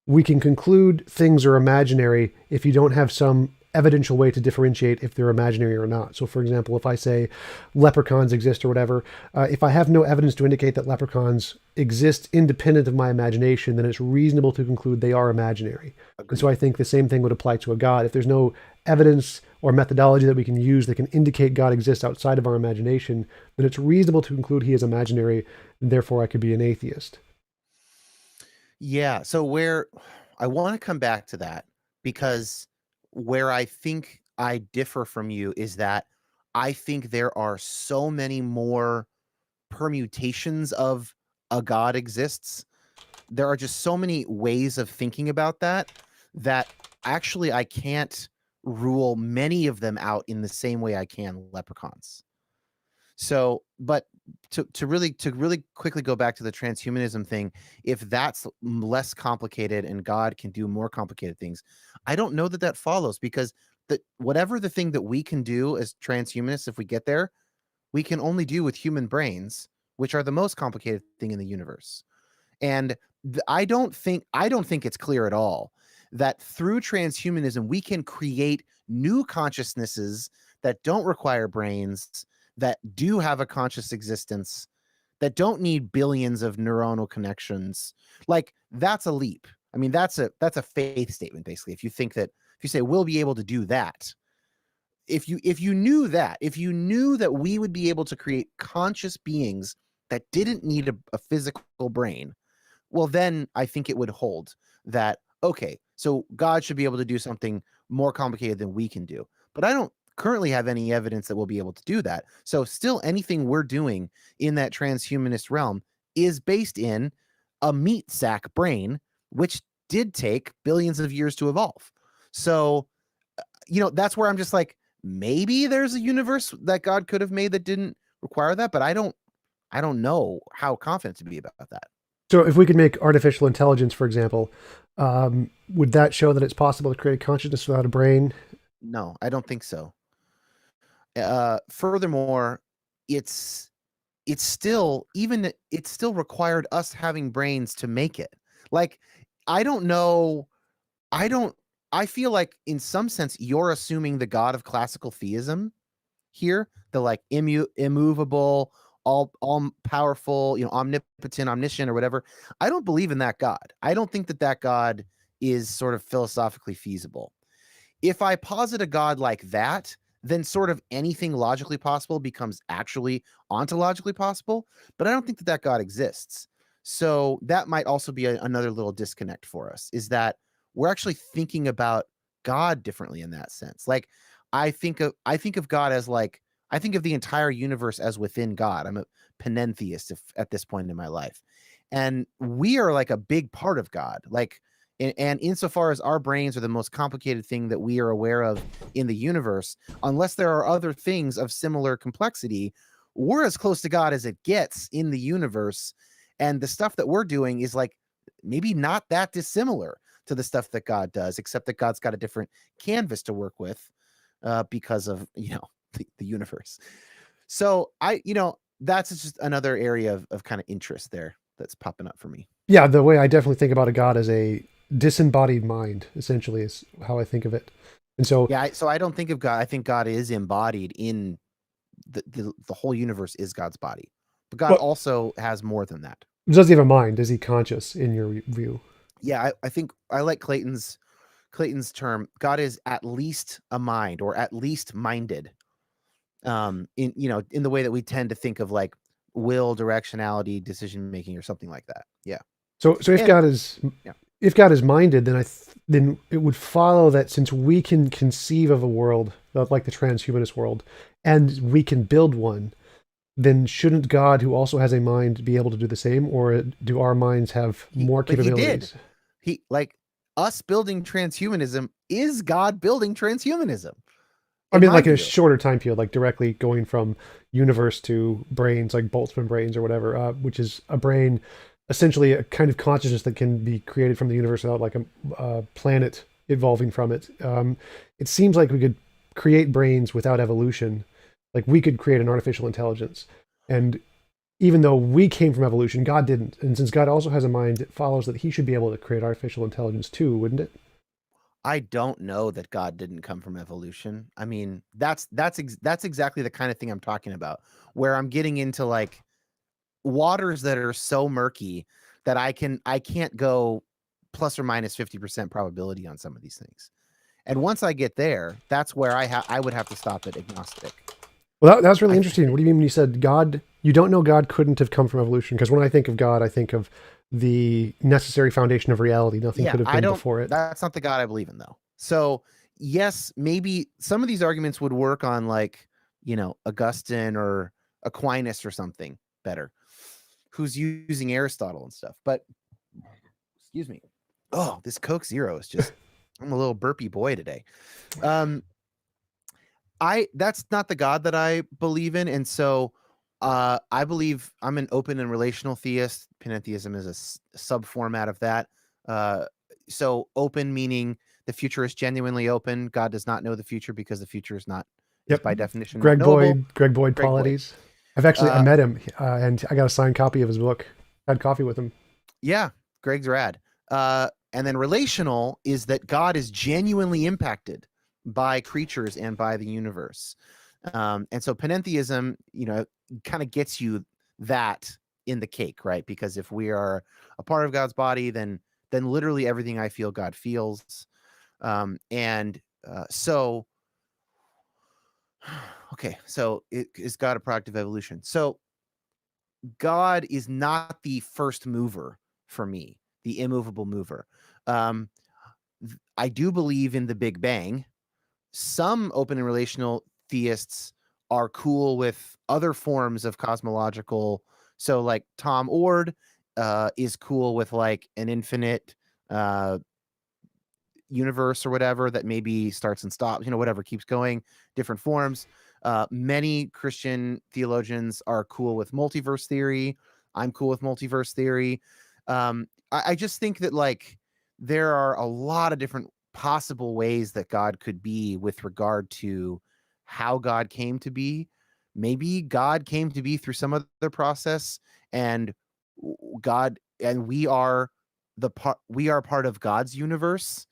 we can conclude things are imaginary if you don't have some evidential way to differentiate if they're imaginary or not. So, for example, if I say leprechauns exist or whatever, if I have no evidence to indicate that leprechauns exist independent of my imagination, then it's reasonable to conclude they are imaginary. Agreed. And so I think the same thing would apply to a God. If there's no evidence or methodology that we can use that can indicate God exists outside of our imagination, then it's reasonable to conclude he is imaginary, and therefore I could be an atheist. Yeah. So where I want to come back to that, because where I think I differ from you is that I think there are so many more permutations of a God exists. There are just so many ways of thinking about that actually I can't rule many of them out in the same way I can leprechauns. So, but to really quickly go back to the transhumanism thing, if that's less complicated and God can do more complicated things, I don't know that that follows, because whatever the thing that we can do as transhumanists, if we get there, we can only do with human brains, which are the most complicated thing in the universe. And I don't think it's clear at all that through transhumanism we can create new consciousnesses that don't require brains, that do have a conscious existence, that don't need billions of neuronal connections. Like, that's a leap. I mean, that's a faith statement, basically. If you say we'll be able to do that, if you knew that we would be able to create conscious beings that didn't need a physical brain, well, then I think it would hold that, okay, so God should be able to do something more complicated than we can do. But I don't currently have any evidence that we'll be able to do that. So still anything we're doing in that transhumanist realm is based in a meat sack brain, which did take billions of years to evolve. So, that's where I'm just like, maybe there's a universe that God could have made that didn't require that, but I don't know how confident to be about that. So if we could make artificial intelligence, for example, would that show that it's possible to create a consciousness without a brain? No, I don't think so. Furthermore, it's still required us having brains to make it. Like, I don't know. I feel like in some sense you're assuming the God of classical theism here, the like immovable, all powerful, omnipotent, omniscient, or whatever. I don't believe in that God. I don't think that God is sort of philosophically feasible. If I posit a God like that, then sort of anything logically possible becomes actually ontologically possible. But I don't think that God exists. So that might also be another little disconnect for us, is that we're actually thinking about God differently in that sense. Like, I think of God as like, I think of the entire universe as within God. I'm a panentheist at this point in my life. And we are like a big part of God. Like, and insofar as our brains are the most complicated thing that we are aware of in the universe, unless there are other things of similar complexity, we're as close to God as it gets in the universe. And the stuff that we're doing is like maybe not that dissimilar to the stuff that God does, except that God's got a different canvas to work with because of, the universe. So that's just another area of kind of interest there that's popping up for me. Yeah, the way I definitely think about a God as a disembodied mind, essentially, is how I think of it. And so, Yeah, so I don't think of God. I think God is embodied in the whole universe is God's body, but God but also has more than that. does he have a mind? Is he conscious in your view? Yeah, I think I like Clayton's term. God is at least a mind, or at least minded. In the way that we tend to think of like will, directionality, decision making, or something like that. Yeah. So if And God is yeah, minded, then then it would follow that since we can conceive of a world like the transhumanist world, and we can build one, then shouldn't God, who also has a mind, be able to do the same, or do our minds have more but he did. capabilities? He like us building transhumanism is God building transhumanism, I in mean, my like in a view. shorter time period, like directly going from universe to brains, like Boltzmann brains or whatever, which is a brain, essentially a kind of consciousness that can be created from the universe without like a planet evolving from it. It seems like we could create brains without evolution. Like we could create an artificial intelligence. And even though we came from evolution, God didn't. And since God also has a mind, it follows that he should be able to create artificial intelligence too, wouldn't it? I don't know that God didn't come from evolution. I mean, that's exactly the kind of thing I'm talking about, where I'm getting into like waters that are so murky that I can't go plus or minus 50% probability on some of these things. And once I get there, that's where I would have to stop at agnostic. Well, that's really I interesting. What do you mean when you said God? You don't know God couldn't have come from evolution? Because when I think of God, I think of the necessary foundation of reality. Nothing Yeah, could have I been don't before it. that's not the God I believe in though. So, yes, maybe some of these arguments would work on like, Augustine or Aquinas or something better, who's using Aristotle and stuff. But excuse me. Oh, this Coke Zero is just I'm a little burpy boy today. Um that's not the God that I believe in, and so I believe I'm an open and relational theist. Panentheism is a sub format of that. Uh, so open meaning the future is genuinely open. God does not know the future because the future is Yep. by definition not knowable. Greg Boyd, Greg Boyd. Paulides. I Uh, met him and I got a signed copy of his book. Had coffee with him. yeah, Greg's rad. And then relational is that God is genuinely impacted by creatures and by the universe. And so panentheism, kind of gets you that in the cake, right? Because if we are a part of God's body, then then literally everything I feel God feels. So okay, so is God a product of evolution? So God is not the first mover for me, the immovable mover. Um, I do believe in the Big Bang. Some open and relational theists are cool with other forms of cosmological. So, like Tom Ord is cool with like an infinite uh, universe or whatever that maybe starts and stops, whatever keeps going, different forms. Many Christian theologians are cool with multiverse theory. I'm cool with multiverse theory. I just think that like there are a lot of different possible ways that God could be with regard to how God came to be. Maybe God came to be through some other process, and God and we are part of God's universe,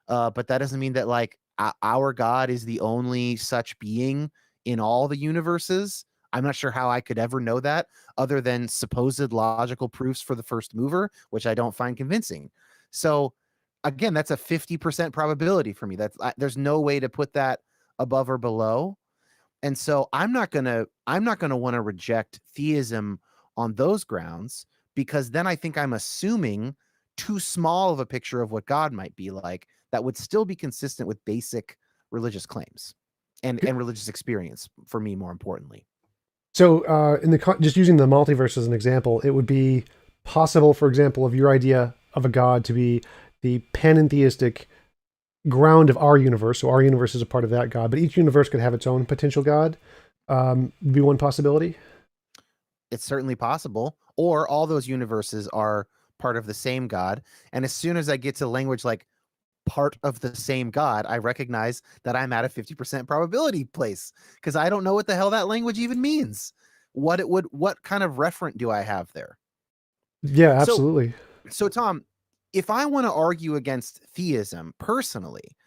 but that doesn't mean that like our God is the only such being in all the universes. I'm not sure how I could ever know that other than supposed logical proofs for the first mover, which I don't find convincing. So again, that's a 50% probability for me. There's no way to put that above or below. And so I'm not going to want to reject theism on those grounds, because then I think I'm assuming too small of a picture of what God might be like that would still be consistent with basic religious claims and religious experience, for me, more importantly. So, just using the multiverse as an example, it would be possible, for example, of your idea of a god to be the panentheistic ground of our universe. So, our universe is a part of that god, but each universe could have its own potential god. Would be one possibility. It's certainly possible. Or all those universes are part of the same God. And as soon as I get to language like part of the same God, I recognize that I'm at a 50% probability place, because I don't know what the hell that language even means. What kind of referent do I have there? Yeah, So, absolutely. Tom, if I want to argue against theism personally,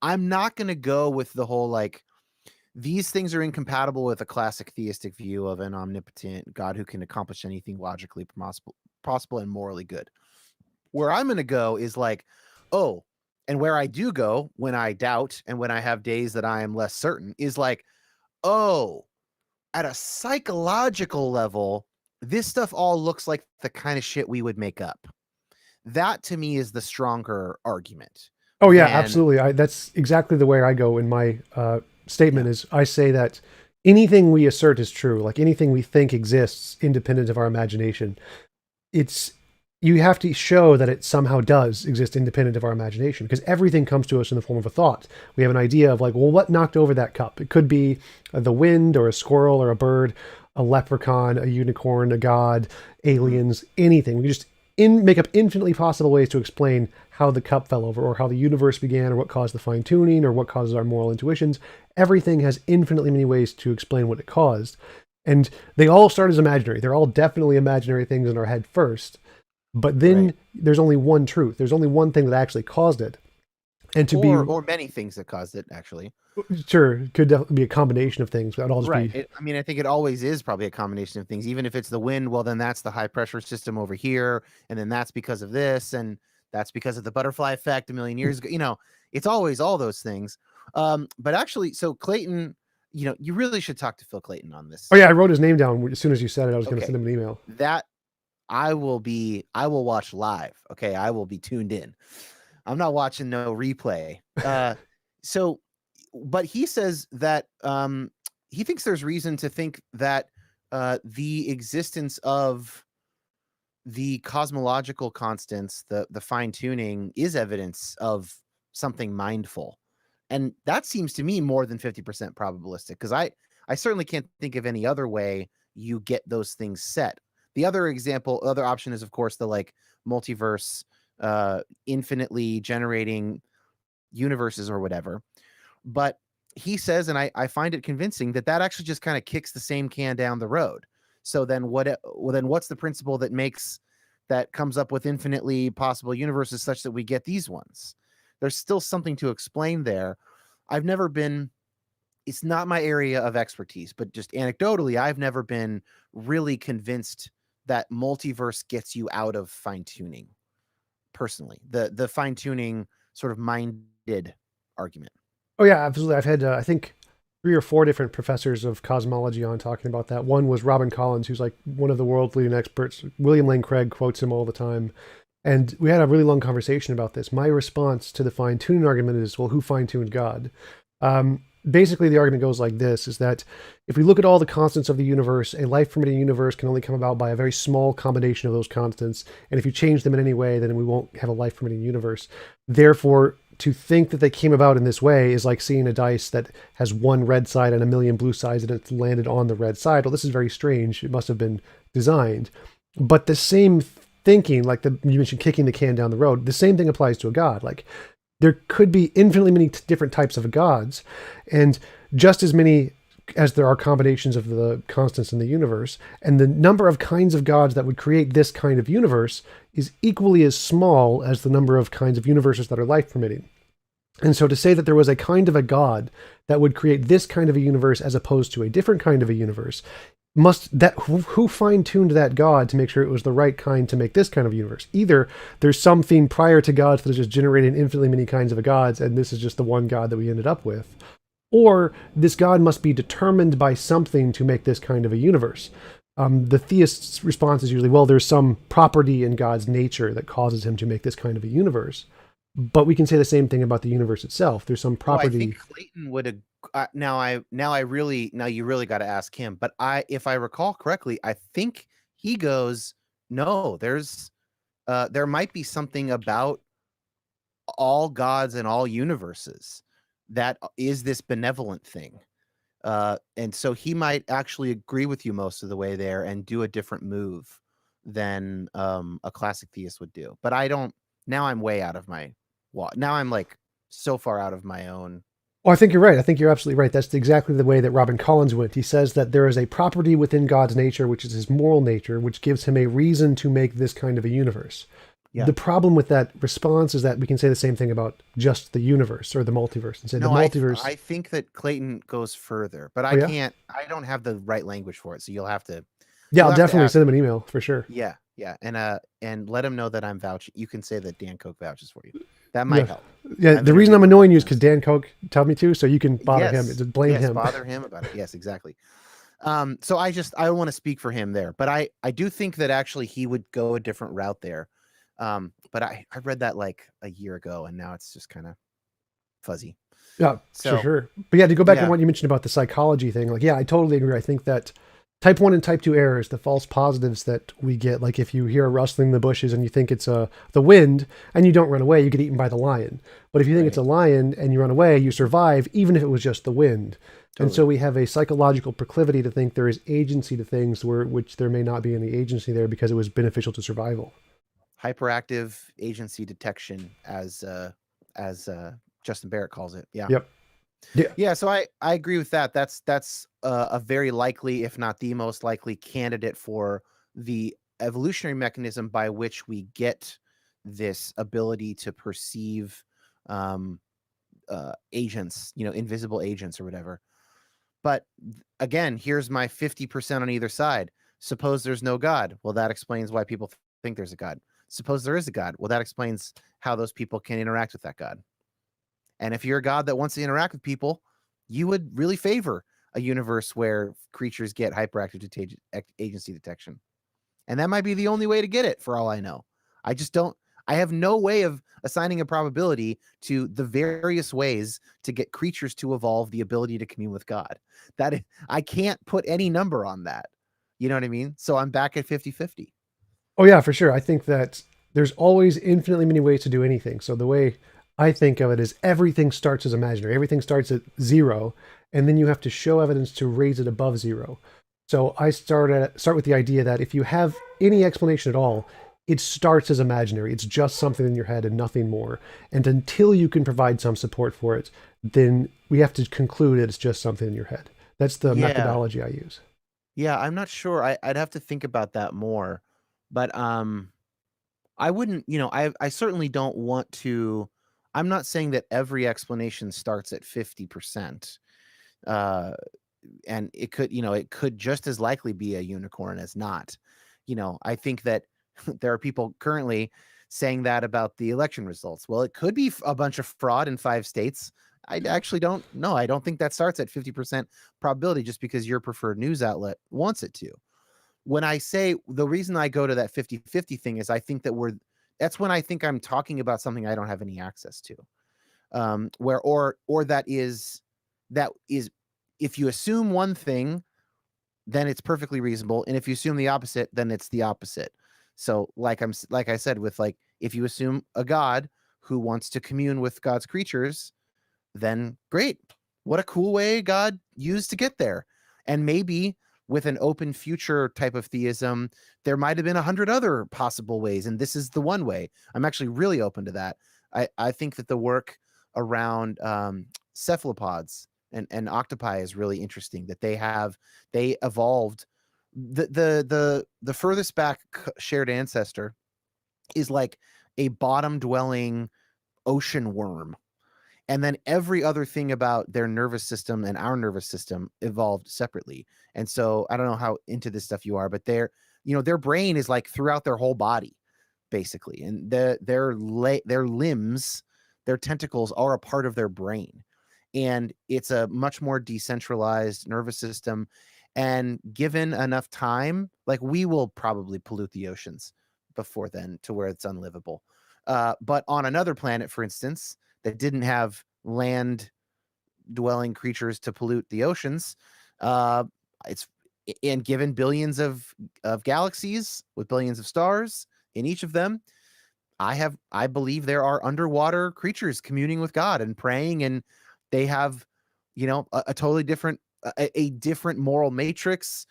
I'm not going to go with the whole like these things are incompatible with a classic theistic view of an omnipotent God who can accomplish anything logically possible and morally good. Where I'm going to go is like, oh, and where I do go when I doubt and when I have days that I am less certain is like, oh, at a psychological level, this stuff all looks like the kind of shit we would make up. That to me is the stronger argument Oh yeah, than, absolutely. That's exactly the way I go in my statement. yeah. Is I say that anything we assert is true, like anything we think exists independent of our imagination. It's You have to show that it somehow does exist independent of our imagination, because everything comes to us in the form of a thought. We have an idea of like, well, what knocked over that cup? It could be the wind or a squirrel or a bird, a leprechaun, a unicorn, a god, aliens, anything. We just make up infinitely possible ways to explain how the cup fell over, or how the universe began, or what caused the fine tuning, or what causes our moral intuitions. Everything has infinitely many ways to explain what it caused. And they all start as imaginary. They're all definitely imaginary things in our head first. But then Right. there's only one truth. There's only one thing that actually caused it. And to be Or many things that caused it, actually. sure, it could definitely be a combination of things. That would all just Right. be I mean, I think it always is probably a combination of things. Even if it's the wind, well, then that's the high pressure system over here, and then that's because of this, and that's because of the butterfly effect a million years ago. It's always all those things. But actually, so Clayton, you really should talk to Phil Clayton on Oh this. yeah, I wrote his name down as soon as you said it. I was going to Okay, send him an email. that I will watch live. Okay, I will be tuned in. I'm not watching no replay. So, but he says that he thinks there's reason to think that the existence of the cosmological constants, the fine tuning, is evidence of something mindful, and that seems to me more than 50% probabilistic. Because I certainly can't think of any other way you get those things set. The other option is, of course, the like multiverse, infinitely generating universes or whatever. But he says, and I find it convincing, that actually just kind of kicks the same can down the road. So then what's the principle that comes up with infinitely possible universes such that we get these ones? There's still something to explain there. It's not my area of expertise, but just anecdotally, I've never been really convinced that multiverse gets you out of fine tuning personally, the fine tuning sort of minded argument. Oh yeah, absolutely. I've had I think 3 or 4 different professors of cosmology on talking about that. One was Robin Collins, who's like one of the world leading experts. William Lane Craig quotes him all the time. And we had a really long conversation about this. My response to the fine tuning argument is, well, who fine tuned God? Basically, the argument goes like this: is that if we look at all the constants of the universe, a life permitting universe can only come about by a very small combination of those constants. And if you change them in any way, then we won't have a life permitting universe. Therefore, to think that they came about in this way is like seeing a dice that has one red side and a million blue sides and it's landed on the red side. Well, this is very strange. It must have been designed. But the same thinking, like you mentioned kicking the can down the road, the same thing applies to a god. Like there could be infinitely many different types of gods, and just as many as there are combinations of the constants in the universe, and the number of kinds of gods that would create this kind of universe is equally as small as the number of kinds of universes that are life permitting. And so to say that there was a kind of a god that would create this kind of a universe as opposed to a different kind of a universe, who fine-tuned that god to make sure it was the right kind to make this kind of universe? Either there's something prior to gods that is just generating infinitely many kinds of gods, and this is just the one god that we ended up with, or this god must be determined by something to make this kind of a universe. The theist's response is usually, well, there's some property in God's nature that causes him to make this kind of a universe. But we can say the same thing about the universe itself. There's some property. I think Clayton would. Now you really got to ask him. But if I recall correctly, I think he goes, no, there might be something about all gods and all universes that is this benevolent thing. And so he might actually agree with you most of the way there and do a different move than a classic theist would do. But I don't. Now I'm way out of my. Now I'm like so far out of my own. Oh, I think you're right. I think you're absolutely right. That's exactly the way that Robin Collins went. He says that there is a property within God's nature, which is his moral nature, which gives him a reason to make this kind of a universe. Yeah. The problem with that response is that we can say the same thing about just the universe or the multiverse and say the multiverse. I think that Clayton goes further, but I can't. I don't have the right language for it, so you'll have to. Yeah, I'll definitely send him an email for sure. Yeah, and let him know that I'm vouching. You can say that Dan Koch vouches for you. That might help. Yeah, the reason I'm annoying you is because Dan Koch told me to, so you can bother him. Just blame him. Bother him about it. Yes, exactly. So I don't want to speak for him there, but I do think that actually he would go a different route there. But I read that like a year ago, and now it's just kind of fuzzy. Yeah, so, for sure. But yeah, to go back to what you mentioned about the psychology thing, like, yeah, I totally agree. I think that type 1 and type 2 errors, the false positives that we get, like if you hear a rustling in the bushes and you think it's the wind and you don't run away, you get eaten by the lion. But if you think it's a lion and you run away, you survive, even if it was just the wind. Totally. And so we have a psychological proclivity to think there is agency to things which there may not be any agency there because it was beneficial to survival. Hyperactive agency detection, as Justin Barrett calls it. Yeah. Yep. Yeah. So I agree with that. That's a very likely, if not the most likely, candidate for the evolutionary mechanism by which we get this ability to perceive agents, invisible agents or whatever. But again, here's my 50% on either side. Suppose there's no God. Well, that explains why people think there's a God. Suppose there is a God. Well, that explains how those people can interact with that God. And if you're a God that wants to interact with people, you would really favor a universe where creatures get hyperactive agency detection. And that might be the only way to get it, for all I know. I have no way of assigning a probability to the various ways to get creatures to evolve the ability to commune with God. I can't put any number on that. You know what I mean? So I'm back at 50-50. Oh yeah, for sure. I think that there's always infinitely many ways to do anything. So the way I think of it is everything starts as imaginary. Everything starts at 0, and then you have to show evidence to raise it above 0. So I start with the idea that if you have any explanation at all, it starts as imaginary. It's just something in your head and nothing more. And until you can provide some support for it, then we have to conclude it's just something in your head. That's the methodology I use. Yeah, I'm not sure. I'd have to think about that more. But I wouldn't, I certainly don't want to. I'm not saying that every explanation starts at 50%. And it could just as likely be a unicorn as not. I think that there are people currently saying that about the election results. Well, it could be a bunch of fraud in 5 states. I actually don't know. I don't think that starts at 50% probability just because your preferred news outlet wants it to. When I say the reason I go to that 50-50 thing is I think that's when I think I'm talking about something I don't have any access to. Where or that is if you assume one thing, then it's perfectly reasonable, and if you assume the opposite, then it's the opposite. So like I said, with like, if you assume a God who wants to commune with God's creatures, then great. What a cool way God used to get there. And maybe with an open future type of theism, there might have been 100 other possible ways, and this is the one way. I'm actually really open to that. I think that the work around cephalopods and octopi is really interesting, that they evolved. The furthest back shared ancestor is like a bottom dwelling ocean worm. And then every other thing about their nervous system and our nervous system evolved separately. And so I don't know how into this stuff you are, but their brain is like throughout their whole body, basically. And their limbs, their tentacles are a part of their brain. And it's a much more decentralized nervous system. And given enough time, like, we will probably pollute the oceans before then to where it's unlivable. But on another planet, for instance, that didn't have land dwelling creatures to pollute the oceans, it's and given billions of galaxies with billions of stars in each of them, I believe there are underwater creatures communing with God and praying, and they have, a totally different a different moral matrix,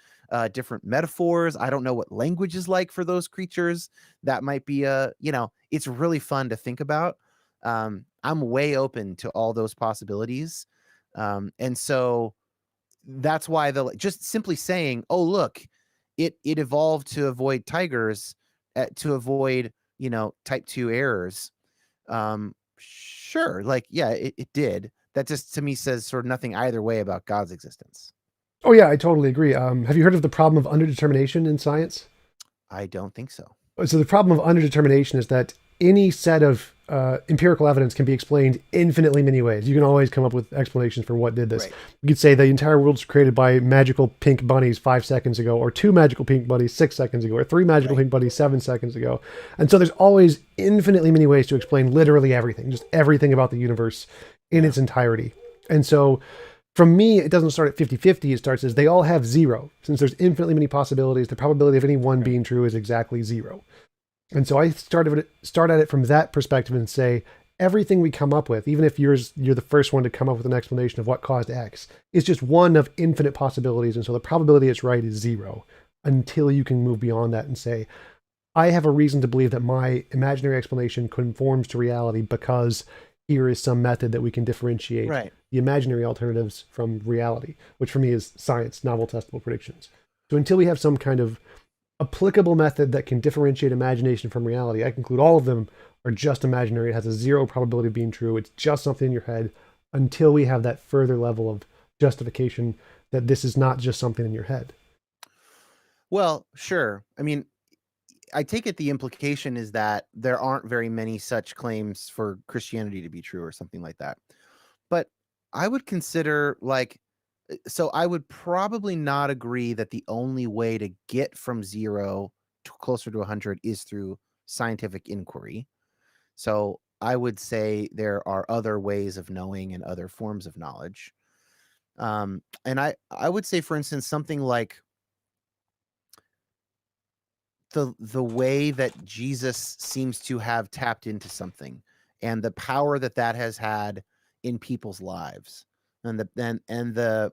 different metaphors. I don't know what language is like for those creatures. That might be it's really fun to think about. I'm way open to all those possibilities. And so that's why just simply saying, oh, look, it evolved to avoid tigers, to avoid, type 2 errors. Sure. Like, yeah, it did. That just to me says sort of nothing either way about God's existence. Oh yeah, I totally agree. Have you heard of the problem of underdetermination in science? I don't think so. So the problem of underdetermination is that any set of empirical evidence can be explained infinitely many ways. You can always come up with explanations for what did this. Right. You could say the entire world was created by magical pink bunnies 5 seconds ago, or 2 magical pink bunnies 6 seconds ago, or 3 magical pink bunnies 7 seconds ago. And so there's always infinitely many ways to explain literally everything, just everything about the universe in its entirety. And so from me, it doesn't start at 50-50. It starts as they all have 0. Since there's infinitely many possibilities, the probability of any one being true is exactly 0. And so I start at it from that perspective and say, everything we come up with, even if you're the first one to come up with an explanation of what caused X, is just one of infinite possibilities. And so the probability it's right is 0 until you can move beyond that and say, I have a reason to believe that my imaginary explanation conforms to reality because here is some method that we can differentiate the imaginary alternatives from reality, which for me is science, novel testable predictions. So until we have some kind of applicable method that can differentiate imagination from reality, I conclude all of them are just imaginary. It has a 0 probability of being true. It's just something in your head, until we have that further level of justification that this is not just something in your head. Well, sure. I mean, I take it the implication is that there aren't very many such claims for Christianity to be true or something like that. But I would consider, so I would probably not agree that the only way to get from 0 to closer to 100 is through scientific inquiry. So I would say there are other ways of knowing and other forms of knowledge. And I would say, for instance, something like the way that Jesus seems to have tapped into something, and the power that has had in people's lives, and the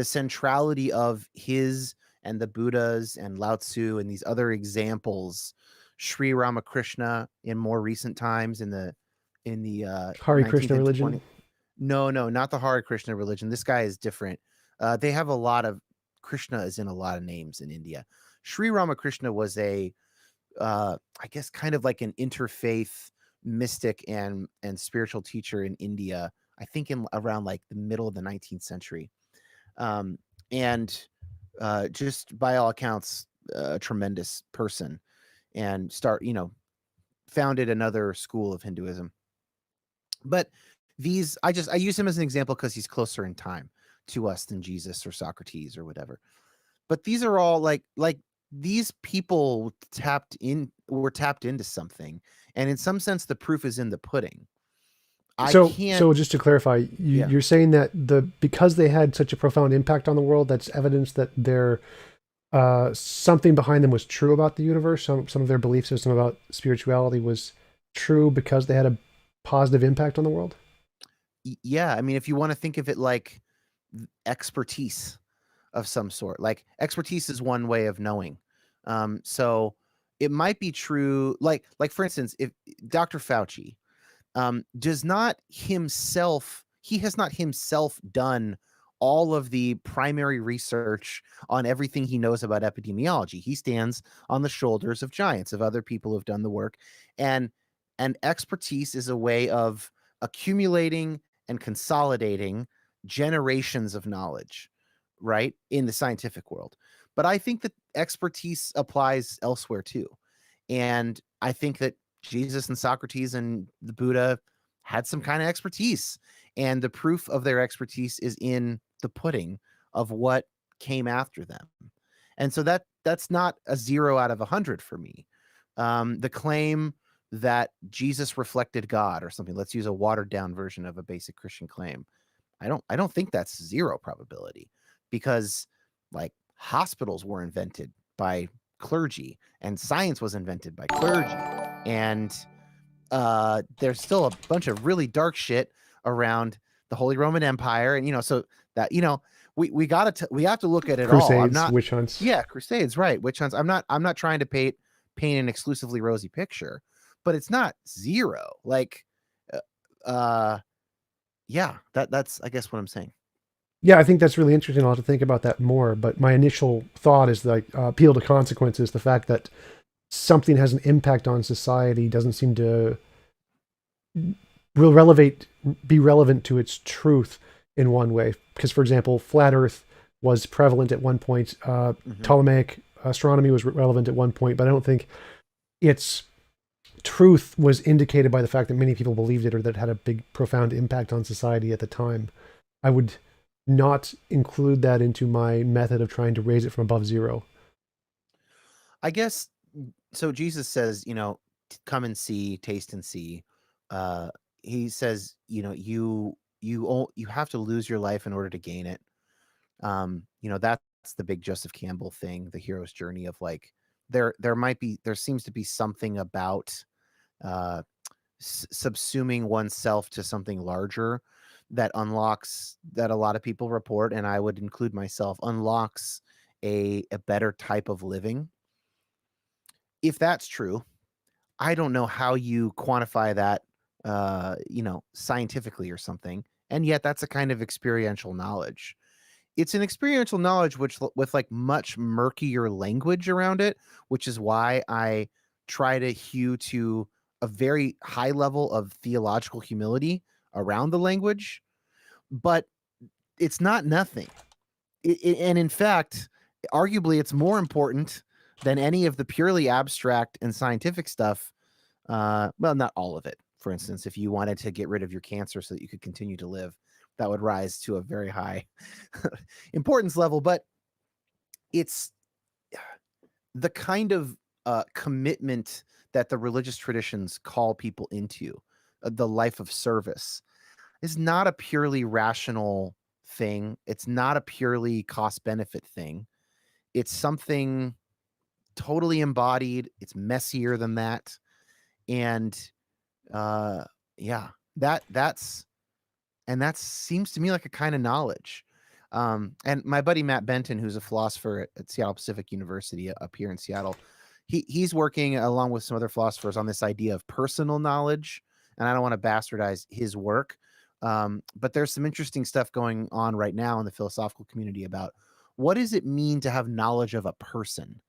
centrality of his and the Buddhas and Lao Tzu and these other examples, Sri Ramakrishna in more recent times in the Hare 19th Krishna and religion? 20 No, not the Hare Krishna religion. This guy is different. They have a lot of Krishna is in a lot of names in India. Sri Ramakrishna was I guess kind of like an interfaith mystic and spiritual teacher in India, I think in around like the middle of the 19th century. And just by all accounts, a tremendous person, and founded another school of Hinduism. But I use him as an example because he's closer in time to us than Jesus or Socrates or whatever. But these are all like these people were tapped into something, and in some sense, the proof is in the pudding. I So, can't. so just to clarify, Yeah. you're saying that because they had such a profound impact on the world, that's evidence that their something behind them was true about the universe. Some of their belief system about spirituality was true because they had a positive impact on the world. Yeah, I mean, if you want to think of it like expertise of some sort, like expertise is one way of knowing. So it might be true, like for instance, if Dr. Fauci does not himself, he has not himself done all of the primary research on everything he knows about epidemiology. He stands on the shoulders of giants, of other people who've done the work, and expertise is a way of accumulating and consolidating generations of knowledge, right, in the scientific world. But I think that expertise applies elsewhere too. And I think that Jesus and Socrates and the Buddha had some kind of expertise. And the proof of their expertise is in the pudding of what came after them. And so that's not a 0 out of 100 for me. The claim that Jesus reflected God or something, let's use a watered down version of a basic Christian claim. I don't think that's 0 probability, because like hospitals were invented by clergy and science was invented by clergy, and there's still a bunch of really dark shit around the Holy Roman Empire, and so that we have to look at it all. I'm Crusades, not. witch hunts. Yeah, crusades, right? Witch hunts. I'm not trying to paint an exclusively rosy picture, but it's not 0. Like, yeah, that's I guess what I'm saying. Yeah, I think that's really interesting. I'll have to think about that more. But my initial thought is like appeal to consequences. The fact that something has an impact on society doesn't seem to be relevant to its truth in one way. Because, for example, flat Earth was prevalent at one point. Ptolemaic astronomy was relevant at one point, but I don't think its truth was indicated by the fact that many people believed it or that it had a big, profound impact on society at the time. I would not include that into my method of trying to raise it from above 0. I guess so. Jesus says, come and see, taste and see. He says, you have to lose your life in order to gain it. That's the big Joseph Campbell thing, the hero's journey of like, there seems to be something about subsuming oneself to something larger that unlocks, that a lot of people report, and I would include myself, unlocks a better type of living. If that's true, I don't know how you quantify that, scientifically or something. And yet that's a kind of experiential knowledge. It's an experiential knowledge with like much murkier language around it, which is why I try to hew to a very high level of theological humility around the language. But it's not nothing. And in fact, arguably, it's more important than any of the purely abstract and scientific stuff. Well, not all of it. For instance, if you wanted to get rid of your cancer so that you could continue to live, that would rise to a very high importance level. But it's the kind of commitment that the religious traditions call people into, the life of service, is not a purely rational thing. It's not a purely cost benefit thing. It's something totally embodied. It's messier than that. And yeah, that seems to me like a kind of knowledge. And my buddy Matt Benton, who's a philosopher at Seattle Pacific University up here in Seattle, he's working along with some other philosophers on this idea of personal knowledge. And I don't want to bastardize his work, but there's some interesting stuff going on right now in the philosophical community about what does it mean to have knowledge of a person.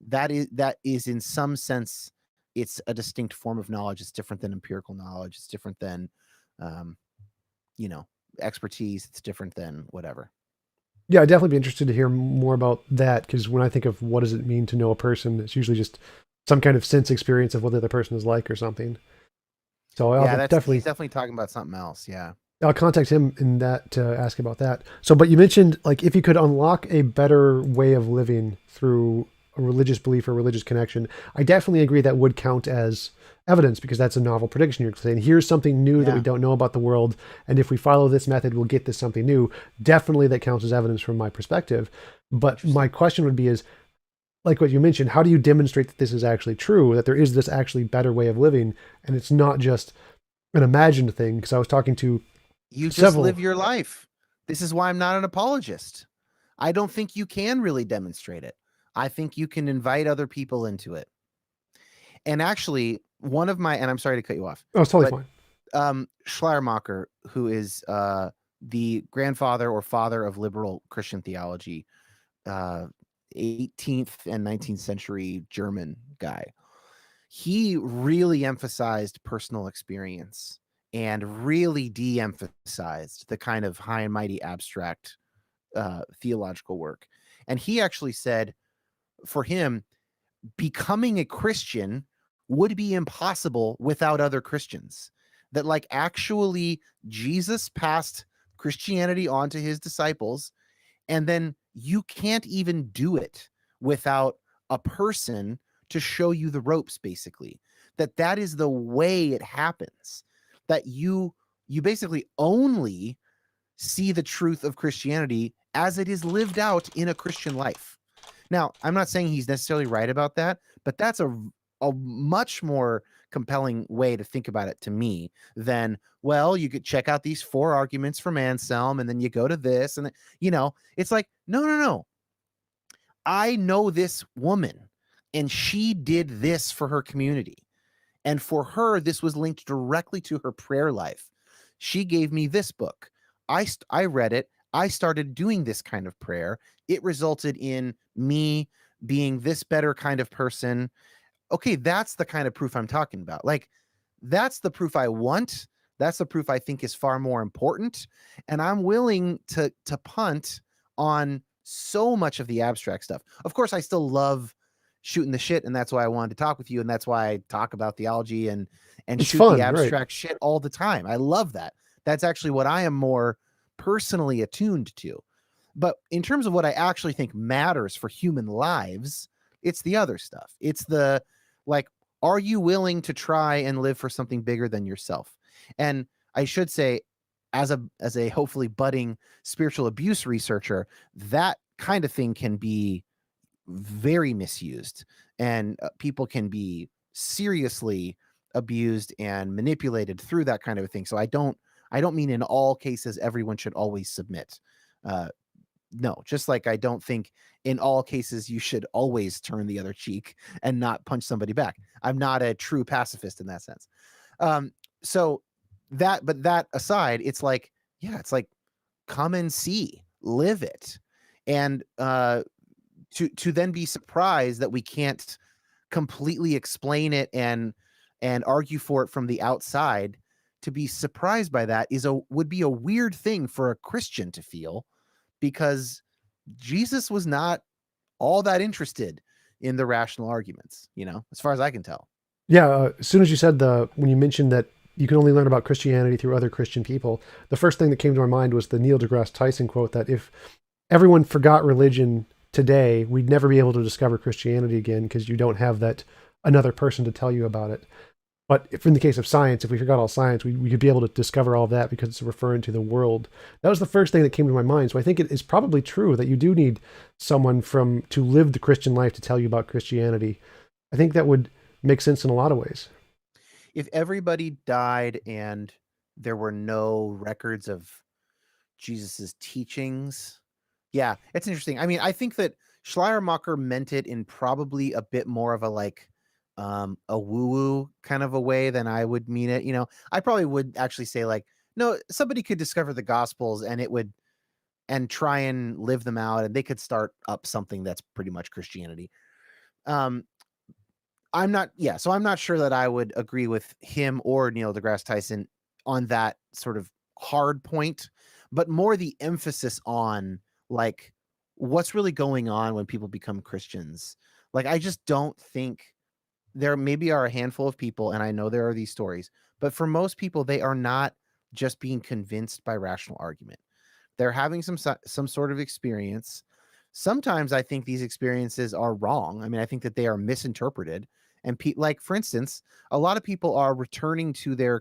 That is in some sense, it's a distinct form of knowledge. It's different than empirical knowledge. It's different than, expertise. It's different than whatever. Yeah, I'd definitely be interested to hear more about that, because when I think of what does it mean to know a person, it's usually just some kind of sense experience of what the other person is like or something. So I'll Yeah, he's definitely definitely talking about something else. Yeah. I'll contact him in that to ask about that. So, but you mentioned like if you could unlock a better way of living through a religious belief or religious connection, I definitely agree that would count as evidence because that's a novel prediction. You're saying here's something new that we Yeah. don't know about the world, and if we follow this method, we'll get this something new. Definitely, that counts as evidence from my perspective. But my Interesting. question would be is like what you mentioned, how do you demonstrate that this is actually true, that there is this actually better way of living, and it's not just an imagined thing? Because I was talking to You just several. live your life. This is why I'm not an apologist. I don't think you can really demonstrate it. I think you can invite other people into it. And actually, and I'm sorry to cut you off, Oh, it's totally but fine. Schleiermacher, who is the grandfather or father of liberal Christian theology, uh, 18th and 19th century German guy, he really emphasized personal experience and really de-emphasized the kind of high and mighty abstract theological work. And he actually said, for him, becoming a Christian would be impossible without other Christians. That, like, actually, Jesus passed Christianity on to his disciples, and then you can't even do it without a person to show you the ropes, basically. That is the way it happens. That you basically only see the truth of Christianity as it is lived out in a Christian life. Now, I'm not saying he's necessarily right about that, but that's a much more compelling way to think about it to me than, well, you could check out these 4 arguments from Anselm and then you go to this and it's like, no, no, no. I know this woman and she did this for her community. And for her, this was linked directly to her prayer life. She gave me this book. I read it. I started doing this kind of prayer. It resulted in me being this better kind of person. Okay, that's the kind of proof I'm talking about. Like, that's the proof I want. That's the proof I think is far more important. And I'm willing to punt on so much of the abstract stuff. Of course, I still love shooting the shit, and that's why I wanted to talk with you, and that's why I talk about theology and It's shoot the fun, right? abstract shit all the time. I love that. That's actually what I am more personally attuned to. But in terms of what I actually think matters for human lives, it's the other stuff. It's the, like, are you willing to try and live for something bigger than yourself? And I should say, as a hopefully budding spiritual abuse researcher, that kind of thing can be very misused, and people can be seriously abused and manipulated through that kind of a thing. So I don't mean in all cases everyone should always submit. Uh, no, just like I don't think in all cases you should always turn the other cheek and not punch somebody back. I'm not a true pacifist in that sense. Um, so but that aside, it's like, yeah, it's like, come and see, live it. And to then be surprised that we can't completely explain it and argue for it from the outside, to be surprised by that would be a weird thing for a Christian to feel, because Jesus was not all that interested in the rational arguments, as far as I can tell. Yeah. As soon as you said when you mentioned that you can only learn about Christianity through other Christian people, the first thing that came to my mind was the Neil deGrasse Tyson quote that if everyone forgot religion today, we'd never be able to discover Christianity again because you don't have that another person to tell you about it. But if in the case of science, if we forgot all science, we could be able to discover all of that because it's referring to the world. That was the first thing that came to my mind. So I think it is probably true that you do need someone to live the Christian life to tell you about Christianity. I think that would make sense in a lot of ways. If everybody died and there were no records of Jesus's teachings, yeah, it's interesting. I mean, I think that Schleiermacher meant it in probably a bit more of a, like, a woo-woo kind of a way than I would mean it. I probably would actually say, like, no, somebody could discover the Gospels and try and live them out, and they could start up something that's pretty much Christianity. Um, so I'm not sure that I would agree with him or Neil deGrasse Tyson on that sort of hard point, but more the emphasis on, like, what's really going on when people become Christians. Like, I just don't think there maybe are a handful of people, and I know there are these stories, but for most people, they are not just being convinced by rational argument. They're having some sort of experience. Sometimes I think these experiences are wrong. I mean, I think that they are misinterpreted. And like, for instance, a lot of people are returning to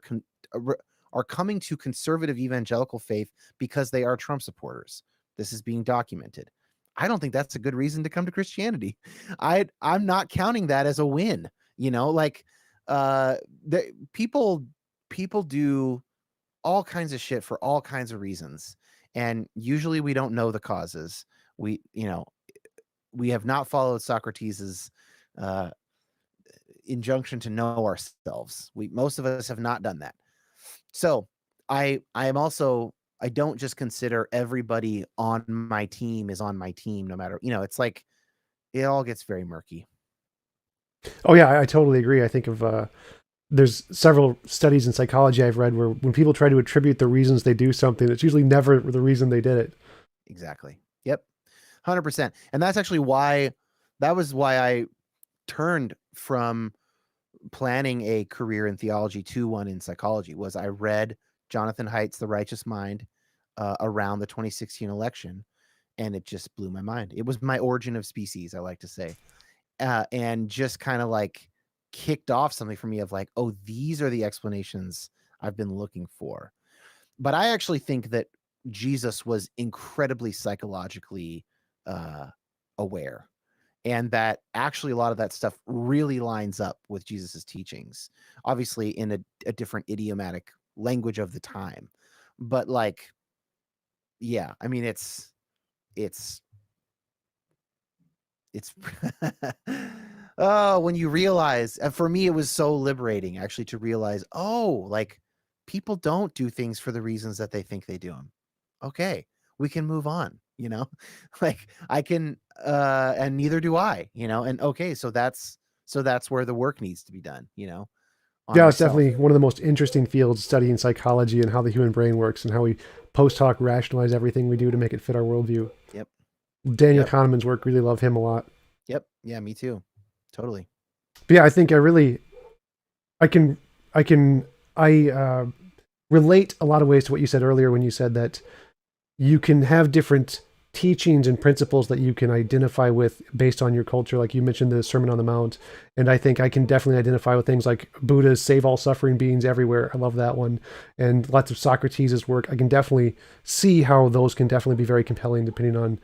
are coming to conservative evangelical faith because they are Trump supporters. This is being documented. I don't think that's a good reason to come to Christianity. I'm not counting that as a win. Like the people do all kinds of shit for all kinds of reasons, and usually we don't know the causes. We have not followed Socrates's uh, injunction to know ourselves. Most of us have not done that. So I am also, I don't just consider everybody on my team is on my team, no matter, it's like it all gets very murky. Oh yeah, I totally agree. I think of there's several studies in psychology I've read where when people try to attribute the reasons they do something, it's usually never the reason they did it. Exactly. Yep. 100%. And that's actually why I turned from planning a career in theology to one in psychology. Was I read Jonathan Haidt's The Righteous Mind around the 2016 election, and it just blew my mind. It was my origin of species, I like to say, and just kind of like kicked off something for me of like, oh, these are the explanations I've been looking for. But I actually think that Jesus was incredibly psychologically aware, and that actually a lot of that stuff really lines up with Jesus's teachings, obviously in a different idiomatic language of the time. But like, yeah, I mean, it's oh, when you realize, for me, it was so liberating actually to realize, oh, like people don't do things for the reasons that they think they do them. Okay, we can move on, like I can, and neither do I, and okay, so that's where the work needs to be done, on Yeah, it's myself. definitely one of the most interesting fields studying psychology and how the human brain works and how we post hoc rationalize everything we do to make it fit our worldview. Yep. Daniel Yep. Kahneman's work, really love him a lot. Yep. Yeah, me too. Totally. But yeah, I think I can, I can, I relate a lot of ways to what you said earlier when you said that you can have different teachings and principles that you can identify with based on your culture. Like you mentioned the Sermon on the Mount. And I think I can definitely identify with things like Buddha's save all suffering beings everywhere. I love that one. And lots of Socrates' work. I can definitely see how those can definitely be very compelling depending on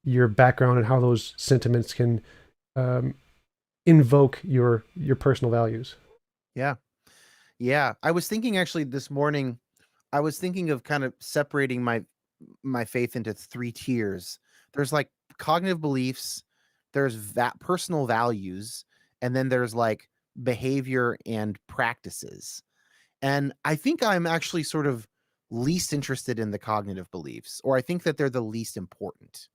your background and how those sentiments can um, invoke your personal values. Yeah. Yeah. I was thinking actually this morning, I was thinking of kind of separating my faith into three tiers. There's like cognitive beliefs, there's that personal values, and then there's like behavior and practices. And I think I'm actually sort of least interested in the cognitive beliefs, or I think that they're the least important.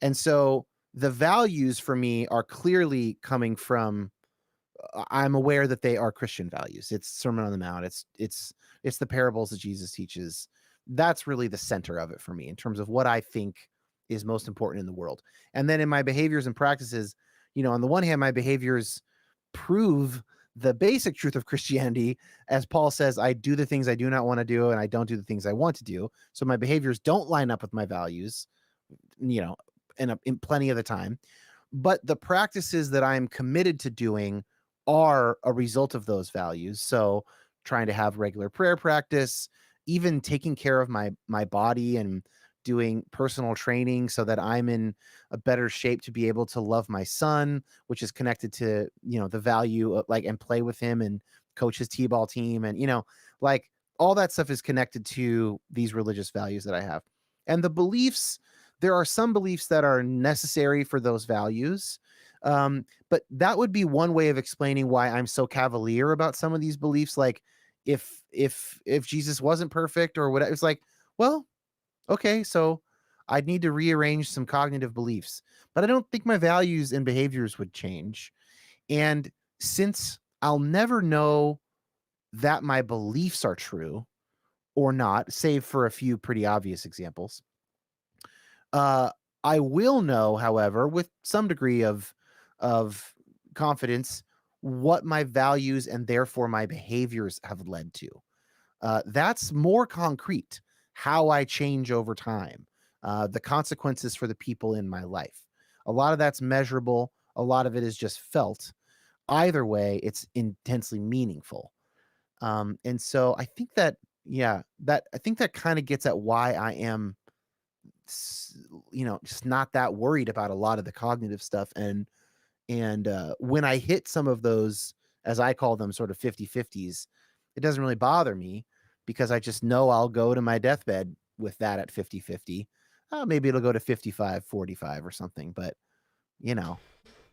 And so the values for me are clearly coming from, I'm aware that they are Christian values. It's Sermon on the Mount. It's the parables that Jesus teaches. That's really the center of it for me in terms of what I think is most important in the world. And then in my behaviors and practices, on the one hand, my behaviors prove the basic truth of Christianity. As Paul says, I do the things I do not want to do, and I don't do the things I want to do. So my behaviors don't line up with my values, in plenty of the time. But the practices that I'm committed to doing are a result of those values. So trying to have regular prayer practice, even taking care of my body and doing personal training so that I'm in a better shape to be able to love my son, which is connected to, the value of like, and play with him and coach his t-ball team. And, like all that stuff is connected to these religious values that I have. And the beliefs, there are some beliefs that are necessary for those values. But that would be one way of explaining why I'm so cavalier about some of these beliefs. Like if Jesus wasn't perfect or whatever, it's like, well, okay, so I'd need to rearrange some cognitive beliefs, but I don't think my values and behaviors would change. And since I'll never know that my beliefs are true or not, save for a few pretty obvious examples, uh, I will know, however, with some degree of confidence, what my values and therefore my behaviors have led to. That's more concrete, how I change over time, the consequences for the people in my life. A lot of that's measurable. A lot of it is just felt. Either way, it's intensely meaningful. And so I think that, yeah, that I think that kind of gets at why I am, just not that worried about a lot of the cognitive stuff. And when I hit some of those, as I call them, sort of 50/50s, it doesn't really bother me because I just know I'll go to my deathbed with that at 50/50. Maybe it'll go to 55/45 or something, but you know,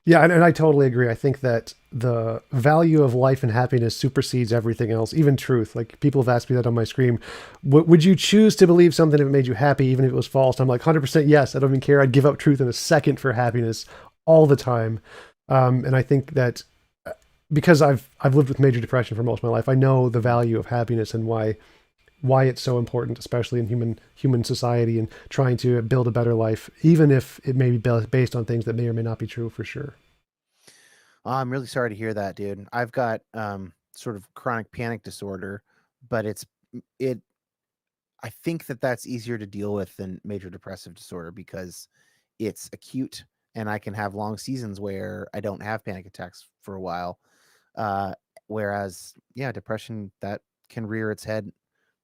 Yeah, and I totally agree. I think that the value of life and happiness supersedes everything else, even truth. Like people have asked me that on my stream. Would you choose to believe something if it made you happy, even if it was false? I'm like 100% yes. I don't even care. I'd give up truth in a second for happiness all the time. And I think that because I've lived with major depression for most of my life, I know the value of happiness and why it's so important, especially in human society and trying to build a better life, even if it may be based on things that may or may not be true for sure. I'm really sorry to hear that, dude. I've got sort of chronic panic disorder, but it. I think that that's easier to deal with than major depressive disorder because it's acute and I can have long seasons where I don't have panic attacks for a while. Uh, Whereas, yeah, depression that can rear its head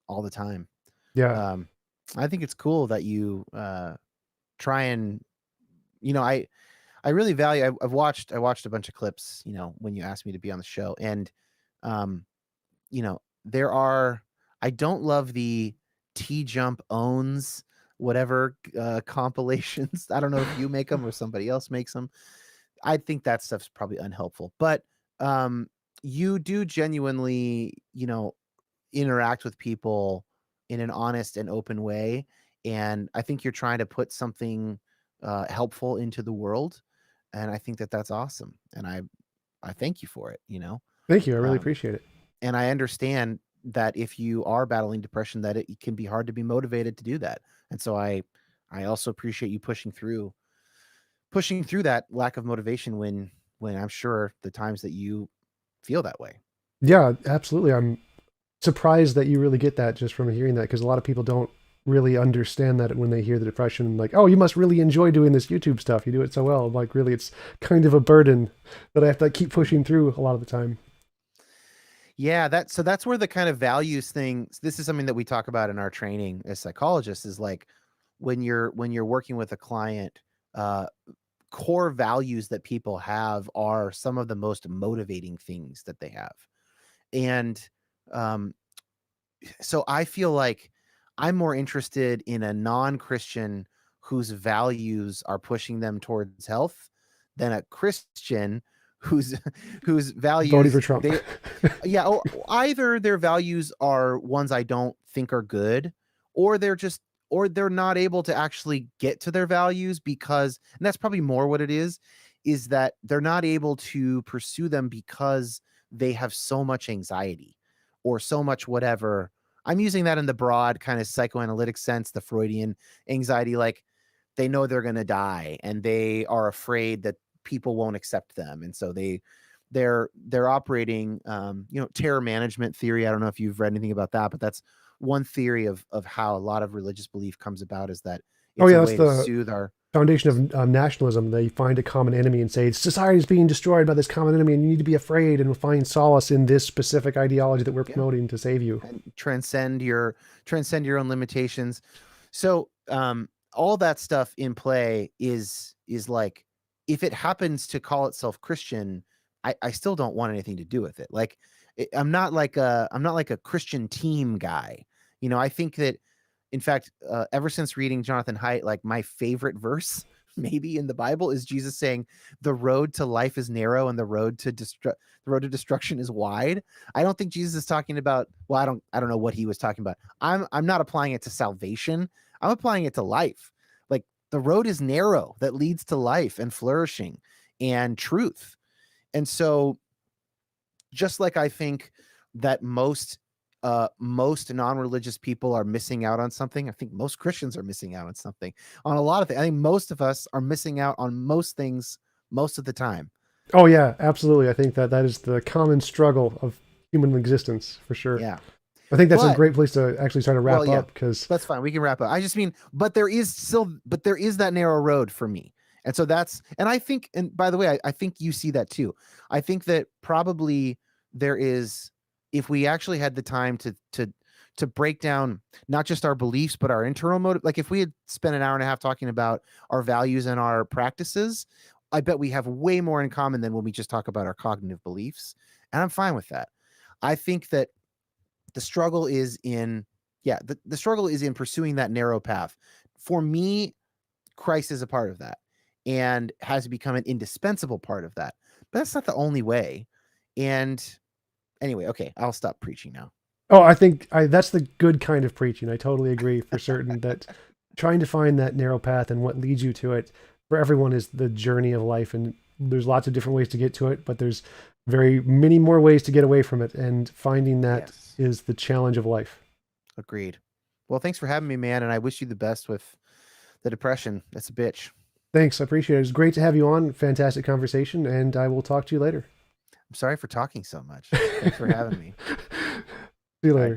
all the time. Yeah. Um, I think it's cool that you try and, you know, I really value. I watched a bunch of clips, when you asked me to be on the show, and um, there are. I don't love the TJump owns whatever compilations. I don't know if you make them or somebody else makes them. I think that stuff's probably unhelpful, but um, you do genuinely, interact with people in an honest and open way, and I think you're trying to put something helpful into the world, and I think that that's awesome, and I thank you for it. Thank you. I really Um, appreciate it. and I understand that if you are battling depression, that it can be hard to be motivated to do that, and so I also appreciate you pushing through that lack of motivation when I'm sure the times that you feel that way. Yeah, absolutely. I'm surprised that you really get that just from hearing that, because a lot of people don't really understand that when they hear the depression. Like, oh, you must really enjoy doing this YouTube stuff. You do it so well. Like, really, it's kind of a burden that I have to keep pushing through a lot of the time. Yeah, that's where the kind of values thing. This is something that we talk about in our training as psychologists. Is like when you're working with a client, uh, core values that people have are some of the most motivating things that they have, and um, so I feel like I'm more interested in a non-Christian whose values are pushing them towards health than a Christian whose whose Voting for values Trump. they yeah, or either their values are ones I don't think are good, or they're not able to actually get to their values because, and that's probably more what it is that they're not able to pursue them because they have so much anxiety or so much whatever. I'm using that in the broad kind of psychoanalytic sense, the Freudian anxiety, like they know they're going to die and they are afraid that people won't accept them, and so they're operating, terror management theory. I don't know if you've read anything about that, but that's one theory of how a lot of religious belief comes about, is that Oh it's yeah, a that's way to the soothe our. foundation of nationalism. They find a common enemy and say society is being destroyed by this common enemy, and you need to be afraid and find solace in this specific ideology that we're Yeah, promoting to save you. and transcend your own limitations. So all that stuff in play is like, if it happens to call itself Christian, I still don't want anything to do with it. Like I'm not like a Christian team guy. I think that, in fact, ever since reading Jonathan Haidt, like my favorite verse maybe in the Bible is Jesus saying, "The road to life is narrow and the road to destruction is wide." I don't think Jesus is talking about. Well, I don't know what he was talking about. I'm not applying it to salvation. I'm applying it to life. Like the road is narrow that leads to life and flourishing and truth. And so, just like I think that most non-religious people are missing out on something, I think most Christians are missing out on something, on a lot of things. I think most of us are missing out on most things most of the time. Oh yeah, absolutely. I think that that is the common struggle of human existence for sure. Yeah. I think that's a But great place to actually try to well, wrap yeah, up because that's fine. We can wrap up. I just mean, but there is that narrow road for me. And so and I think, and by the way, I think you see that too. I think that probably there is, if we actually had the time to break down not just our beliefs, but our internal motive, like if we had spent an hour and a half talking about our values and our practices, I bet we have way more in common than when we just talk about our cognitive beliefs. And I'm fine with that. I think that the struggle is in the struggle is in pursuing that narrow path. For me, Christ is a part of that and has become an indispensable part of that, but that's not the only way. And anyway, okay, I'll stop preaching now. oh, I think that's the good kind of preaching. I totally agree for certain that trying to find that narrow path and what leads you to it for everyone is the journey of life. And there's lots of different ways to get to it, but there's very many more ways to get away from it. And finding that Yes, is the challenge of life. agreed. Well, thanks for having me, man, and I wish you the best with the depression. That's a bitch. Thanks. I appreciate it. It's great to have you on. Fantastic conversation. And I will talk to you later. I'm sorry for talking so much. Thanks for having me. See you Bye. later.